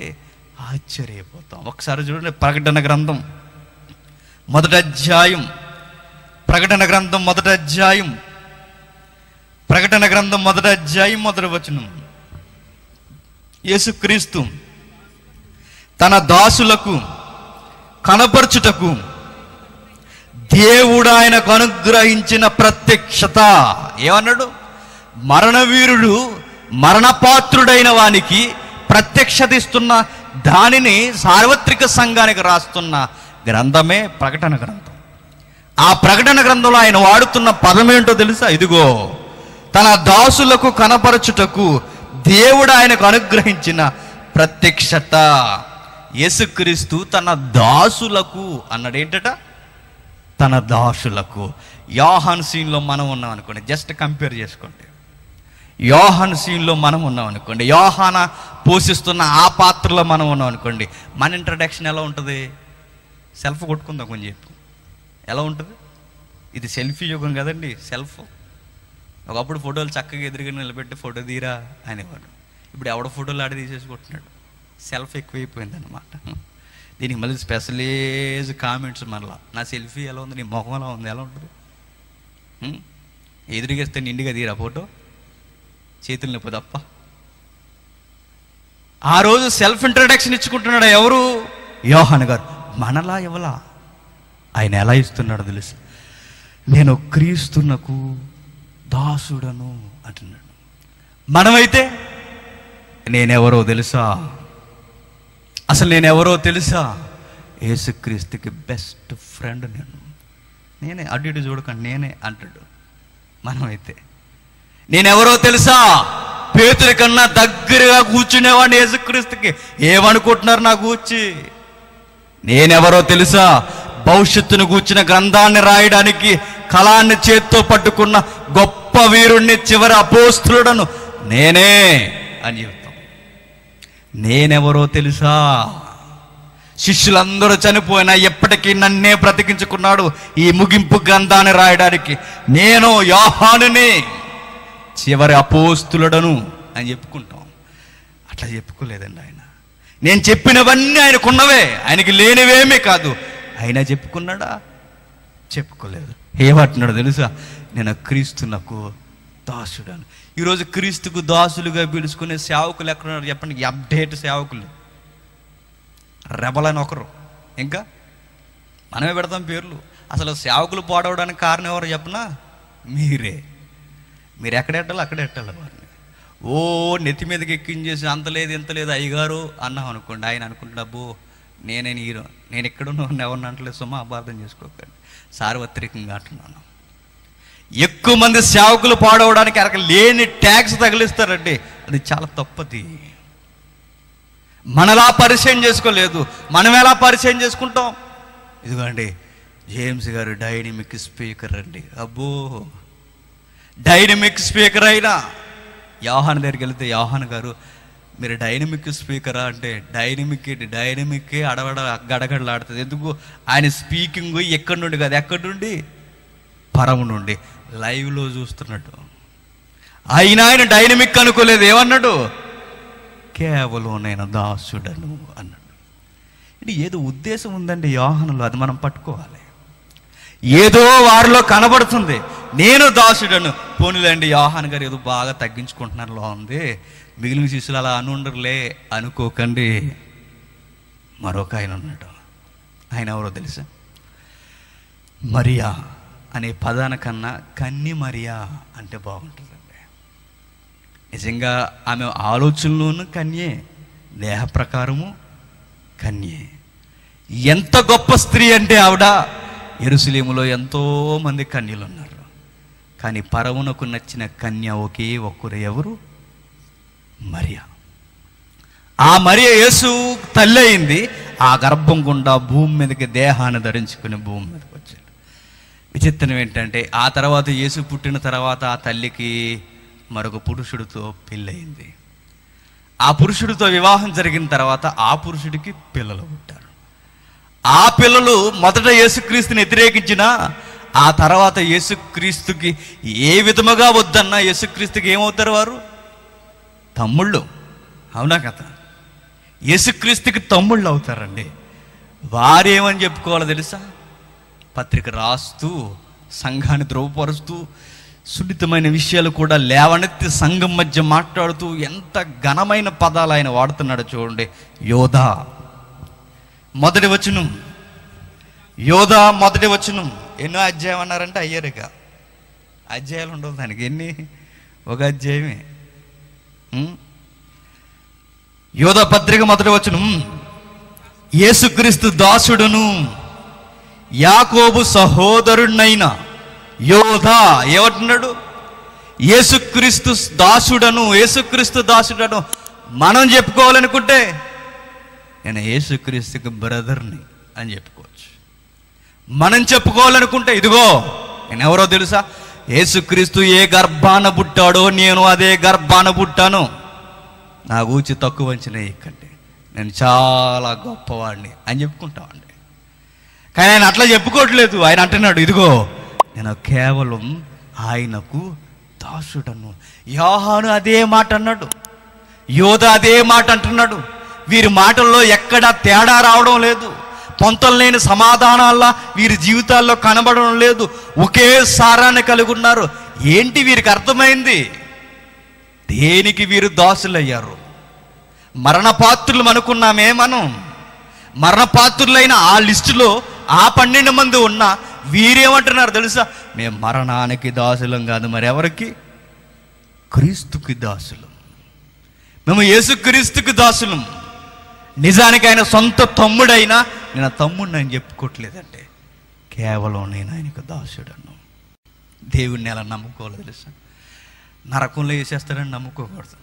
ఆశ్చర్యపోతాం. ఒకసారి చూడండి, ప్రకటన గ్రంథం మొదటి అధ్యాయం. ప్రకటన గ్రంథం మొదటి అధ్యాయం. ప్రకటన గ్రంథం మొదటి అధ్యాయం మొదటి వచనం. యేసుక్రీస్తు తన దాసులకు కనపరచుటకు దేవుడు ఆయనకు అనుగ్రహించిన ప్రత్యక్షత. ఏమన్నాడు? మరణవీరుడు మరణపాత్రుడైన వానికి ప్రత్యక్షత ఇస్తున్న దానిని సార్వత్రిక సంఘానికి రాస్తున్న గ్రంథమే ప్రకటన గ్రంథం. ఆ ప్రకటన గ్రంథంలో ఆయన వాడుతున్న పదం ఏంటో తెలుసా? ఇదిగో తన దాసులకు కనపరచుటకు దేవుడు ఆయనకు అనుగ్రహించిన ప్రత్యక్షత. యేసుక్రీస్తు తన దాసులకు అన్నాడు. ఏంటట? తన దాసులకు. యోహాను సీన్లో మనం ఉన్నాం అనుకోండి, జస్ట్ కంపేర్ చేసుకోండి. యోహాను సీన్లో మనం ఉన్నాం అనుకోండి, యోహాన పోషిస్తున్న ఆ పాత్రలో మనం ఉన్నాం అనుకోండి, మన ఇంట్రడక్షన్ ఎలా ఉంటుంది? సెల్ఫ్ కొట్టుకుందాం కొంచెం చెప్పు. ఎలా ఉంటుంది? ఇది సెల్ఫీ యుగం కదండి. సెల్ఫ్ ఒకప్పుడు ఫోటోలు చక్కగా ఎదురుగా నిలబెట్టి ఫోటో తీరా అనేవాడు. ఇప్పుడు ఎవడ ఫోటోలు ఆడి తీసేసుకుంటున్నాడు. సెల్ఫ్ ఎక్కువైపోయింది అనమాట. దీనికి మళ్ళీ స్పెషలైజ్ కామెంట్స్ మరలా. నా సెల్ఫీ ఎలా ఉంది, నీ మొహం ఎలా ఉంది, ఎలా ఉంటుంది? ఎదురుగేస్తే నిండుగా తీరా ఫోటో, చేతులు నొప్పి తప్ప. ఆ రోజు సెల్ఫ్ ఇంట్రడక్షన్ ఇచ్చుకుంటున్నాడు ఎవరు? యోహాను గారు. మనలా ఎవలా ఆయన ఎలా ఇస్తున్నాడో తెలుసు. నేను క్రీస్తునకు దాసుడను అంటున్నాడు. మనమైతే నేనెవరో తెలుసా? అసలు నేనెవరో తెలుసా? యేసుక్రీస్తుకి బెస్ట్ ఫ్రెండ్ నేనే. అటు ఇటు చూడకండి, నేనే అంటాడు. మనమైతే నేనెవరో తెలుసా? పేతురు కన్నా దగ్గరగా కూర్చునేవాడిని యేసుక్రీస్తుకి. ఏమనుకుంటున్నారు నా కూర్చి? నేనెవరో తెలుసా? భవిష్యత్తును కూర్చిన గ్రంథాన్ని రాయడానికి కళాన్ని చేత్తో పట్టుకున్న గొప్ప వీరుణ్ణి, చివరి అపోస్తులుడను నేనే అని చెప్తాం. నేనెవరో తెలుసా? శిష్యులందరూ చనిపోయినా ఎప్పటికీ నన్నే బ్రతికించుకున్నాడు ఈ ముగింపు గ్రంథాన్ని రాయడానికి. నేను యోహానుని, చివరి అపోస్తులుడను అని చెప్పుకుంటాం. అట్లా చెప్పుకోలేదండి ఆయన. నేను చెప్పినవన్నీ ఆయనకున్నవే, ఆయనకి లేనివేమీ కాదు. ఆయన చెప్పుకున్నాడా? చెప్పుకోలేదు. ఏమంటున్నాడు తెలుసా? నేను క్రీస్తునకు దాసుడను. ఈరోజు క్రీస్తుకు దాసులుగా పిలుచుకునే సేవకులు ఎక్కడున్నారు చెప్పండి? అప్డేట్ సేవకులు. రెబల్ అని ఒకరు, ఇంకా మనమే పెడతాం పేర్లు. అసలు సేవకులు పాడవడానికి కారణం ఎవరు చెప్పనా? మీరే. మీరు ఎక్కడెట్టాలో అక్కడే ఎట్టాలి వారిని. ఓ నెత్తి మీదకి ఎక్కించేసి అంత లేదు ఇంత లేదు అయ్యగారు అన్నాం అనుకోండి, ఆయన అనుకుంటున్నా అబ్బో నేనే హీరో, నేను ఎక్కడున్నా ఎవరిని అంటలేదు సుమా, అపార్థం చేసుకోకండి, సార్వత్రికంగా అంటున్నాను. ఎక్కువ మంది సేవకులు పాడవడానికి అక్కడ లేని ట్యాక్స్ తగిలిస్తారండి, అది చాలా తప్పది. మనలా పరిచయం చేసుకోలేదు, మనం ఎలా పరిచయం చేసుకుంటాం? ఇదిగోండి జేమ్స్ గారు డైనమిక్ స్పీకర్ అండి, అబ్బో డైనమిక్ స్పీకర్ అయినా యోహాను దగ్గరికి వెళ్తే యోహాను గారు మీరు డైనమిక్ స్పీకరా అంటే డైనమిక్కే గడగడలాడుతుంది. ఎందుకు? ఆయన స్పీకింగ్ ఎక్కడి నుండి కాదు, ఎక్కడి నుండి? పరము నుండి, లైవ్లో చూస్తున్నట్టు. ఆయన డైనమిక్ అనుకోలేదు, ఏమన్నాడు? కేవలం నేను దాసుడను అన్నాడు. ఇది ఏదో ఉద్దేశం ఉందండి యోహానులో, అది మనం పట్టుకోవాలి. ఏదో వారిలో కనబడుతుంది, నేను దాసుడను. పోనీలేండి యోహాను గారు ఏదో బాగా తగ్గించుకుంటున్నారులో ఉంది, మిగిలిన శిష్యులు అలా అనుండరులే అనుకోకండి. మరొక ఆయన ఉన్నాడు, ఆయన ఎవరో తెలుసా? మరియా అనే పదానికన్నా కన్ని మరియా అంటే బాగుంటుందండి. నిజంగా ఆమె ఆలోచనలోనూ కన్యే, దేహ ప్రకారము కన్యే. ఎంత గొప్ప స్త్రీ అంటే ఆవిడ! యెరూషలేములో ఎంతోమంది కన్యలు ఉన్నారు, కానీ పరమునకు నచ్చిన కన్య ఒకే ఒక్కరు. ఎవరు? మరియా. ఆ మరియ యేసు తల్లి అయింది, ఆ గర్భం గుండా భూమి మీదకి దేహాన్ని ధరించుకుని భూమి మీదకి వచ్చాడు. విచిత్రం ఏంటంటే ఆ తర్వాత యేసు పుట్టిన తర్వాత ఆ తల్లికి మరొక పురుషుడితో పెళ్ళయింది. ఆ పురుషుడితో వివాహం జరిగిన తర్వాత ఆ పురుషుడికి పిల్లలు పుట్టారు. ఆ పిల్లలు మొదట యేసుక్రీస్తుని వ్యతిరేకించినా ఆ తర్వాత యేసుక్రీస్తుకి ఏ విధముగా వద్దన్నా యేసుక్రీస్తుకి ఏమవుతారు? వారు తమ్ముళ్ళు. అవునా కదా? యేసుక్రీస్తుకి తమ్ముళ్ళు అవుతారండి. వారేమని చెప్పుకోవాలో తెలుసా? పత్రిక రాస్తూ సంఘాన్ని ద్రోవపరుస్తూ సున్నితమైన విషయాలు కూడా లేవనెత్తి సంఘం మధ్య మాట్లాడుతూ ఎంత ఘనమైన పదాలు ఆయన వాడుతున్నాడు చూడండి. యోధా మొదటి వచనం, యోధా మొదటి వచనం. ఎన్నో అధ్యాయం అన్నారంటే అయ్యారుగా, అధ్యాయాలు ఉండవు దానికి, ఎన్ని? ఒక అధ్యాయమే. యోధా పత్రిక మొదటి వచనం, యేసుక్రీస్తు దాసుడును యాకోబు సహోదరుడినైన యోధా. ఏమంటున్నాడు? యేసుక్రీస్తు దాసుడను. యేసుక్రీస్తు దాసుడను మనం చెప్పుకోవాలనుకుంటే నేను యేసుక్రీస్తుకి బ్రదర్ని అని చెప్పుకోవచ్చు. మనం చెప్పుకోవాలనుకుంటే ఇదిగో నేను ఎవరో తెలుసా? యేసుక్రీస్తు ఏ గర్భాన పుట్టాడో నేను అదే గర్భాన పుట్టాను, నా గూర్చి తక్కువ అంచనా ఎక్కండి, నేను చాలా గొప్పవాడిని అని చెప్పుకుంటామండి. కానీ ఆయన అట్లా చెప్పుకోవట్లేదు. ఆయన అంటున్నాడు ఇదిగో నేను కేవలం ఆయనకు దాసుడను. యోహాను అదే మాట అన్నాడు, యోధ అదే మాట అంటున్నాడు. వీరి మాటల్లో ఎక్కడా తేడా రావడం లేదు, పొంతం లేని సమాధానాల్లా వీరి జీవితాల్లో కనబడడం లేదు. ఒకే సారాన్ని కలిగి ఉన్నారు. ఏంటి వీరికి అర్థమైంది? దేనికి వీరు దాసులయ్యారు? మరణపాత్రులు అనుకున్నామే మనం. మరణపాత్రులైన ఆ లిస్టులో ఆ 12 మంది ఉన్నా వీరేమంటున్నారు తెలుసా? మేము మరణానికి దాసులం కాదు, మరి ఎవరికి? క్రీస్తుకి దాసులం. మేము యేసుక్రీస్తుకి దాసులం. నిజానికి ఆయన సొంత తమ్ముడైనా నేను తమ్ముడిని అని చెప్పుకోవట్లేదంటే కేవలం నేను ఆయనకు దాసుడను. దేవుడిని ఎలా నమ్ముకోవాలి తెలుసా? నరకంలో వేసేస్తాడని నమ్ముకోకూడదు,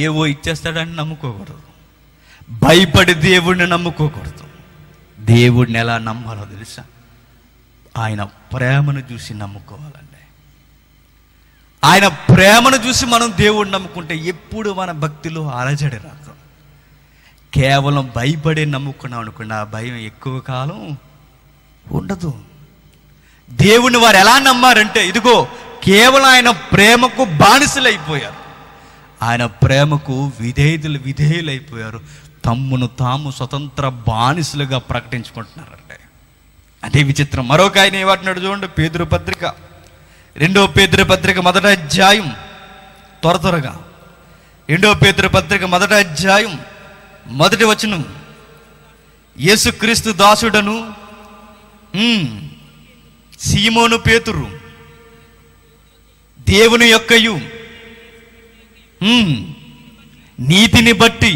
ఏవో ఇచ్చేస్తాడని నమ్ముకోకూడదు, భయపడి దేవుడిని నమ్ముకోకూడదు. దేవుడిని ఎలా నమ్మాలో తెలుసా? ఆయన ప్రేమను చూసి నమ్ముకోవాలండి. ఆయన ప్రేమను చూసి మనం దేవుడిని నమ్ముకుంటే ఎప్పుడు మన భక్తిలో అలజడి రాదు. కేవలం భయపడే నమ్ముకున్నాం అనుకోండి, ఆ భయం ఎక్కువ కాలం ఉండదు. దేవుణ్ణి వారు ఎలా నమ్మారంటే ఇదిగో కేవలం ఆయన ప్రేమకు బానిసలైపోయారు, ఆయన ప్రేమకు విధేయులైపోయారు. తమ్మును తాము స్వతంత్ర బానిసలుగా ప్రకటించుకుంటున్నారంటే అదే విచిత్రం. మరొక ఆయన ఏమంటున్నాడు చూడండి, పేతురు పత్రిక 2వ పేతురు పత్రిక మొదటి అధ్యాయం, త్వరగా 2వ పేతురు పత్రిక మొదటి అధ్యాయం మొదటి వచనం, యేసుక్రీస్తు దాసుడను సీమోను పేతురు దేవుని యొక్కయు నీతిని బట్టి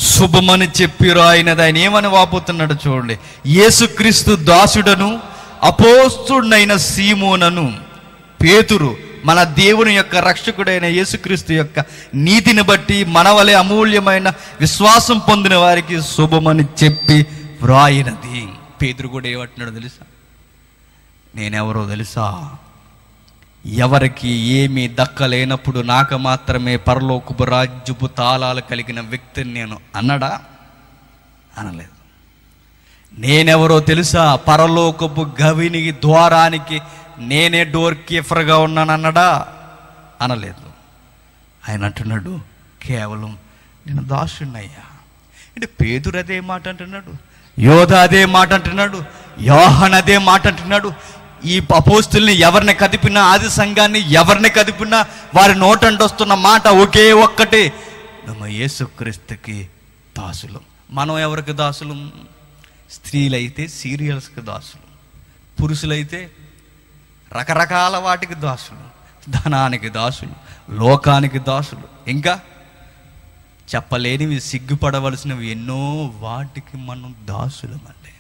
శుభమని చెప్పి రాయినది. ఆయన ఏమని వాపోతున్నాడు చూడండి. యేసుక్రీస్తు దాసుడను అపోస్తుడైన సీమోనను పేతురు మన దేవుని యొక్క రక్షకుడైన యేసుక్రీస్తు యొక్క నీతిని బట్టి మన వలె అమూల్యమైన విశ్వాసం పొందిన వారికి శుభమని చెప్పి వ్రాయినది. పేతురు కూడా ఏమంటున్నాడు తెలుసా? నేనెవరో తెలుసా? ఎవరికి ఏమీ దక్కలేనప్పుడు నాకు మాత్రమే పరలోకపు రాజ్యపు తాళాలు కలిగిన వ్యక్తిని నేను అన్నడా? అనలేదు. నేనెవరో తెలుసా? పరలోకపు గవిని ద్వారానికి నేనే డోర్ కీపర్గా ఉన్నాను అన్నడా? అనలేదు. ఆయన అంటున్నాడు, కేవలం నేను దాసుడినయ్యా. అంటే పేతురు అదే మాట అంటున్నాడు, యోధ అదే మాట అంటున్నాడు, యోహాను అదే మాట అంటున్నాడు. ఈ అపోస్తుల్ని ఎవరిని కదిపినా, ఆది సంఘాన్ని ఎవరిని కదిపినా వారి నోటంట వస్తున్న మాట ఒకే ఒక్కటే, మేము యేసుక్రీస్తుకి దాసులం. మనం ఎవరికి దాసులం? స్త్రీలైతే సీరియల్స్కి దాసులు, పురుషులైతే రకరకాల వాటికి దాసులు, ధనానికి దాసులు, లోకానికి దాసులు, ఇంకా చెప్పలేనివి సిగ్గుపడవలసినవి ఎన్నో వాటికి మనం దాసులమండి.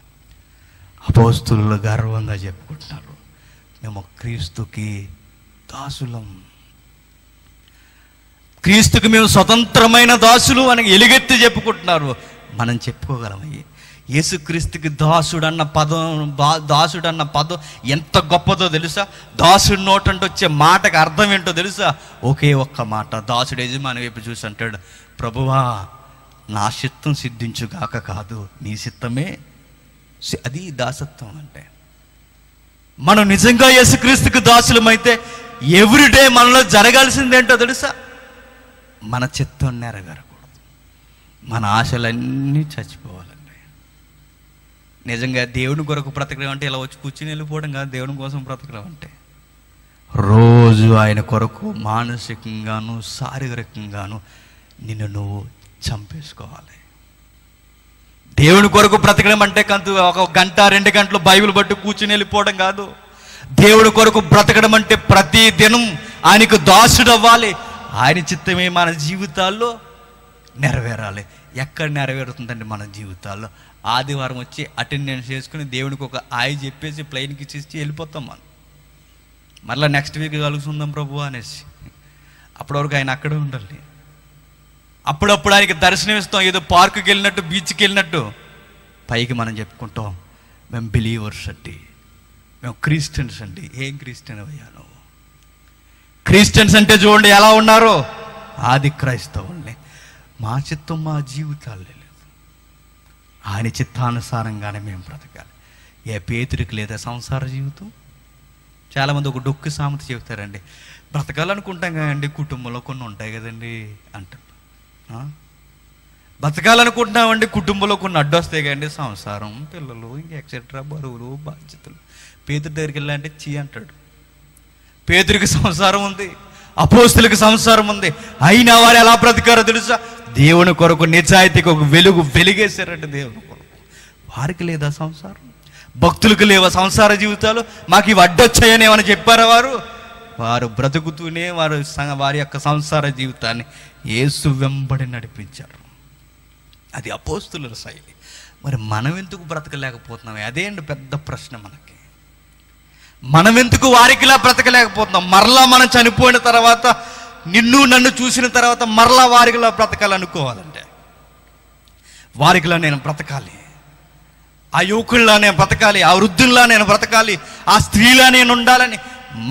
అపోస్తులు గర్వంగా చెప్పుకుంటున్నారు, మేము క్రీస్తుకి దాసులం, క్రీస్తుకి మేము స్వతంత్రమైన దాసులు అని ఎలుగెత్తి చెప్పుకుంటున్నారు. మనం చెప్పుకోగలమయ్యి. యేసుక్రీస్తుకి దాసుడన్న పదం ఎంత గొప్పదో తెలుసా? దాసుడి నోటంటే వచ్చే మాటకు అర్థం ఏంటో తెలుసా? ఒకే ఒక్క మాట. దాసుడు యజమాని వైపు చూసి అంటాడు, ప్రభువా నా చిత్తం సిద్ధించుగాక కాదు, నీ చిత్తమే. అది దాసత్వం అంటే. మనం నిజంగా యేసుక్రీస్తుకి దాసులమైతే ఎవ్రీడే మనలో జరగాల్సిందేంటో తెలుసా? మన చిత్తం నెరవేరకూడదు, మన ఆశలన్నీ చచ్చిపోవాలండి. నిజంగా దేవుని కొరకు బ్రతకడం అంటే ఇలా వచ్చి కూర్చుని వెళ్ళిపోవడం కాదు. దేవుని కోసం బ్రతకడం అంటే రోజు ఆయన కొరకు మానసికంగాను శారీరకంగాను నిన్ను నువ్వు చంపేసుకోవాలి. దేవుని కొరకు బ్రతకడం అంటే ఒక గంట 2 గంటలు బైబిల్ బట్టి కూర్చుని వెళ్ళిపోవడం కాదు. దేవుని కొరకు బ్రతకడం అంటే ప్రతి దినం ఆయనకు దాసుడు అవ్వాలి. ఆయన చిత్తమే మన జీవితాల్లో నెరవేరాలి. ఎక్కడ నెరవేరుతుందండి మన జీవితాల్లో? ఆదివారం వచ్చి అటెండెన్స్ చేసుకుని దేవునికి ఒక ఆయి చెప్పేసి ప్లైన్కి ఇచ్చేసి వెళ్ళిపోతాం. మనం మళ్ళీ నెక్స్ట్ వీక్ కలుగుతుందాం ప్రభు అనేసి. అప్పటి వరకు ఆయన అక్కడే ఉండాలి. అప్పుడప్పుడు ఆయనకి దర్శనం ఇస్తాం, ఏదో పార్కుకి వెళ్ళినట్టు, బీచ్కి వెళ్ళినట్టు. పైకి మనం చెప్పుకుంటాం మేము బిలీవర్స్ అండి, మేము క్రిస్టియన్స్ అండి. ఏం క్రిస్టియన్ అయ్యా నువ్వు? క్రిస్టియన్స్ అంటే చూడండి ఎలా ఉన్నారో, ఆది క్రైస్తవుల్ని. మా చిత్తం మా జీవితాలు లేదు, ఆయన చిత్తానుసారంగానే మేము బ్రతకాలి. ఏ పేతురికి లేదా సంసార జీవితం? చాలామంది ఒక డొక్కు సామెత చెబుతారండి, బ్రతకాలనుకుంటాం కదండి, కుటుంబంలో కొన్ని ఉంటాయి కదండి అంటారు. బతకాలనుకుంటున్నామండి, కుటుంబంలో కొన్ని అడ్డొస్తాయి కదండి, సంసారం, పిల్లలు, ఇంక ఎక్సెట్రా, బరువులు, బాధ్యతలు. పేతురు దగ్గరికి వెళ్ళాలంటే చీ అంటాడు. పేతురికి సంసారం ఉంది, అపోస్తులకు సంసారం ఉంది, అయినా వారు ఎలా బ్రతికారో తెలుసా? దేవుని కొరకు నిజాయితీకి ఒక వెలుగేశారంటే దేవుని కొరకు. వారికి లేదా సంసారం? భక్తులకు లేవా సంసార జీవితాలు? మాకు ఇవి అడ్డొచ్చాయని ఏమైనా చెప్పారా వారు? వారు బ్రతుకుతూనే వారి యొక్క సంసార జీవితాన్ని యేసు వెంబడి నడిపించారు. అది అపోస్తుల శైలి. మరి మనం ఎందుకు బ్రతకలేకపోతున్నాం? అదే అండి పెద్ద ప్రశ్న మనకి. మనం ఎందుకు వారికిలా బ్రతకలేకపోతున్నాం? మరలా మనం చనిపోయిన తర్వాత, నిన్ను నన్ను చూసిన తర్వాత మరలా వారికిలా బ్రతకాలనుకోవాలంటే, వారికిలా నేను బ్రతకాలి, ఆ యువకుల్లా నేను బ్రతకాలి, ఆ వృద్ధుల్లా నేను బ్రతకాలి, ఆ స్త్రీలా నేను ఉండాలని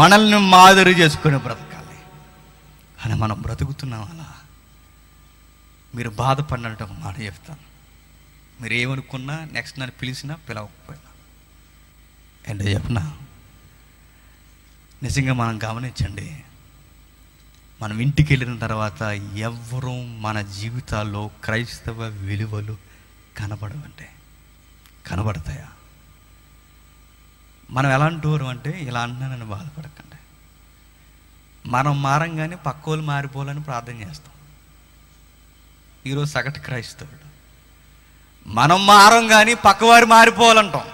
మనల్ని మాదిరి చేసుకుని బ్రతకాలి అని మనం బ్రతుకుతున్నాం. అలా మీరు బాధపడినట్టు ఒక మాట చెప్తాను. మీరు ఏమనుకున్నా, నెక్స్ట్ నన్ను పిలిచినా పిలవకపోయినా ఏంటో చెప్పనా, నిజంగా మనం గమనించండి. మనం ఇంటికి వెళ్ళిన తర్వాత ఎవ్వరూ మన జీవితాల్లో క్రైస్తవ విలువలు కనబడవంటే కనబడతాయా? మనం ఎలాంటి వారు అంటే, ఇలా అంటున్నానని బాధపడకండి, మనం మారంగానే పక్కోళ్ళు మారిపోవాలని ప్రార్థన చేస్తాం. ఈరోజు సగటు క్రైస్తవుడు మనం మారం కానీ పక్కవారు మారిపోవాలంటాం,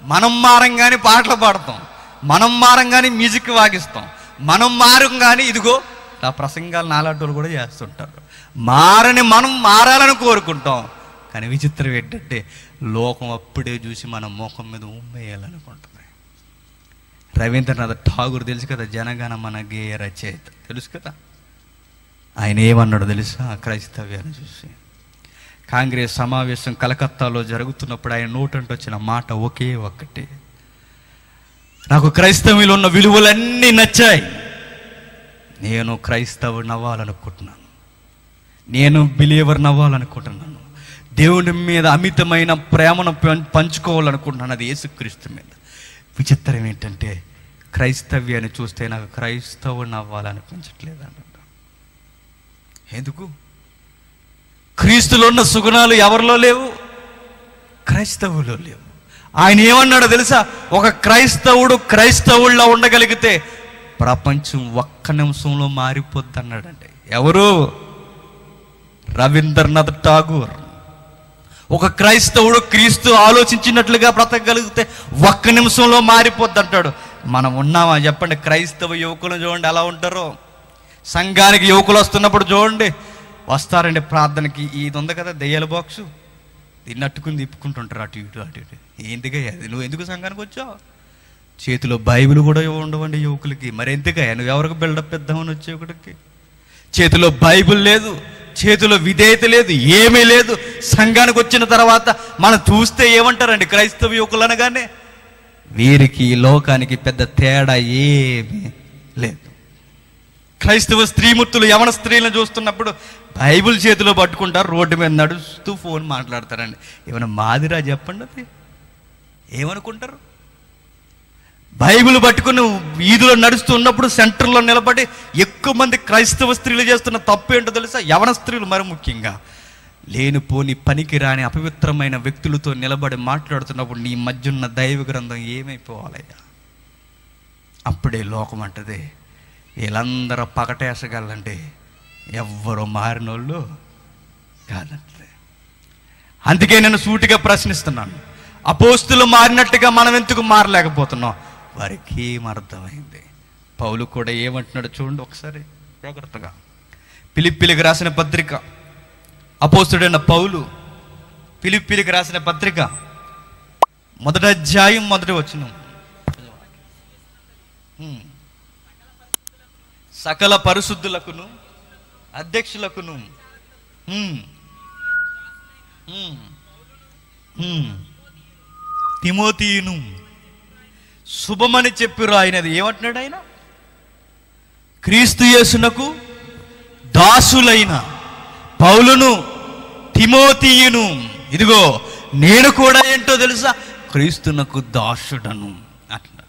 మనం మారం కానీ పాటలు పాడతాం, మనం మారం కానీ మ్యూజిక్ వాగిస్తాం, మనం మారం కానీ ఇదిగో ఆ ప్రసంగాలు నాలాంటి వాళ్ళు కూడా చేస్తుంటారు. మారని మనం మారాలని కోరుకుంటాం. కానీ విచిత్రం ఏంటంటే లోకం అప్పుడే చూసి మన ముఖం మీద ఉమ్మేయాలనుకుంటుంది. రవీంద్రనాథ్ ఠాగూర్ తెలుసు కదా, జనగణమన గేయ రచయిత తెలుసు కదా. ఆయన ఏమన్నాడు తెలుసా? క్రైస్తవ్యాన్ని చూసి కాంగ్రెస్ సమావేశం కలకత్తాలో జరుగుతున్నప్పుడు ఆయన నోటంటే వచ్చిన మాట ఒకే ఒక్కటి, నాకు క్రైస్తవులు ఉన్న విలువలన్నీ నచ్చాయి, నేను క్రైస్తవుని అవ్వాలనుకుంటున్నాను, నేను బిలీవర్ని అవ్వాలనుకుంటున్నాను, దేవుని మీద అమితమైన ప్రేమను పంచుకోవాలనుకుంటున్నాను, అది యేసుక్రీస్తు మీద. విచిత్రం ఏంటంటే క్రైస్తవ్యాన్ని చూస్తే నాకు క్రైస్తవుని అవ్వాలనిపించట్లేదు అంట. ఎందుకు? క్రీస్తులో ఉన్న సుగుణాలు ఎవరిలో లేవు? క్రైస్తవులో లేవు. ఆయన ఏమన్నాడో తెలుసా? ఒక క్రైస్తవుళ్ళ ఉండగలిగితే ప్రపంచం ఒక్క నిమిషంలో మారిపోద్ది అన్నాడండి. ఎవరు? రవీంద్రనాథ్ ఠాగూర్. ఒక క్రైస్తవుడు క్రీస్తు ఆలోచించినట్లుగా బ్రతకగలిగితే ఒక్క నిమిషంలో మారిపోద్ది అంటాడు. మనం ఉన్నామా చెప్పండి? క్రైస్తవ యువకులు చూడండి ఎలా ఉంటారో. సంఘానికి యువకులు వస్తున్నప్పుడు చూడండి, వస్తారండి ప్రార్థనకి, ఇది ఉంది కదా దెయ్యాల బాక్సు, దీన్ని అట్టుకుని తిప్పుకుంటుంటారు అటు ఇటు అటు ఇటు. ఎందుకయ్యా నువ్వు ఎందుకు సంఘానికి వచ్చావు? చేతిలో బైబిల్ కూడా ఉండవండి యువకులకి. మరి ఎందుకయ్యా నువ్వు ఎవరికి బిల్డప్ ఇద్దామని వచ్చేవాడికి? చేతిలో బైబిల్ లేదు, చేతిలో విధేయత లేదు, ఏమీ లేదు. సంఘానికి వచ్చిన తర్వాత మనం చూస్తే ఏమంటారండి క్రైస్తవ యువకులు అనగానే? వీరికి లోకానికి పెద్ద తేడా ఏమీ లేదు. క్రైస్తవ స్త్రీమూర్తులు యవన స్త్రీలను చూస్తున్నప్పుడు బైబిల్ చేతిలో పట్టుకుంటారు, రోడ్డు మీద నడుస్తూ ఫోన్ మాట్లాడతారండి. ఏమైనా మాదిరా చెప్పండి? అది ఏమనుకుంటారు? బైబిల్ పట్టుకుని వీధిలో నడుస్తూ ఉన్నప్పుడు సెంటర్లో నిలబడి ఎక్కువ మంది క్రైస్తవ స్త్రీలు చేస్తున్న తప్పు ఏంటో తెలుసా? యవన స్త్రీలు మరి ముఖ్యంగా లేనిపోని పనికి రాని అపవిత్రమైన వ్యక్తులతో నిలబడి మాట్లాడుతున్నప్పుడు నీ మధ్య ఉన్న దైవ గ్రంథం ఏమైపోవాలయ్యా? అప్పుడే లోకం అంటది వీళ్ళందరూ పకటేసగలంటే ఎవ్వరూ మారినోళ్ళు కాదంటే. అందుకే నేను సూటిగా ప్రశ్నిస్తున్నాను, అపోస్తులు మారినట్టుగా మనం ఎందుకు మారలేకపోతున్నాం? వారికి ఏమర్థమైంది? పౌలు కూడా ఏమంటున్నాడు చూడండి ఒకసారి జాగ్రత్తగా. ఫిలిప్పీలకు రాసిన పత్రిక, అపోస్తుడైన పౌలు ఫిలిప్పీలకు రాసిన పత్రిక 1వ అధ్యాయం 1వ వచనం. సకల పరిశుద్ధులకును అధ్యక్షులకును తిమోతియును శుభమని చెప్పిరు. ఆయనది ఏమంటున్నాడు? ఆయన క్రీస్తు యేసునకు దాసులైన పౌలును తిమోతియును, ఇదిగో నేను కూడా ఏంటో తెలుసా? క్రీస్తునకు దాసుడను. అట్లా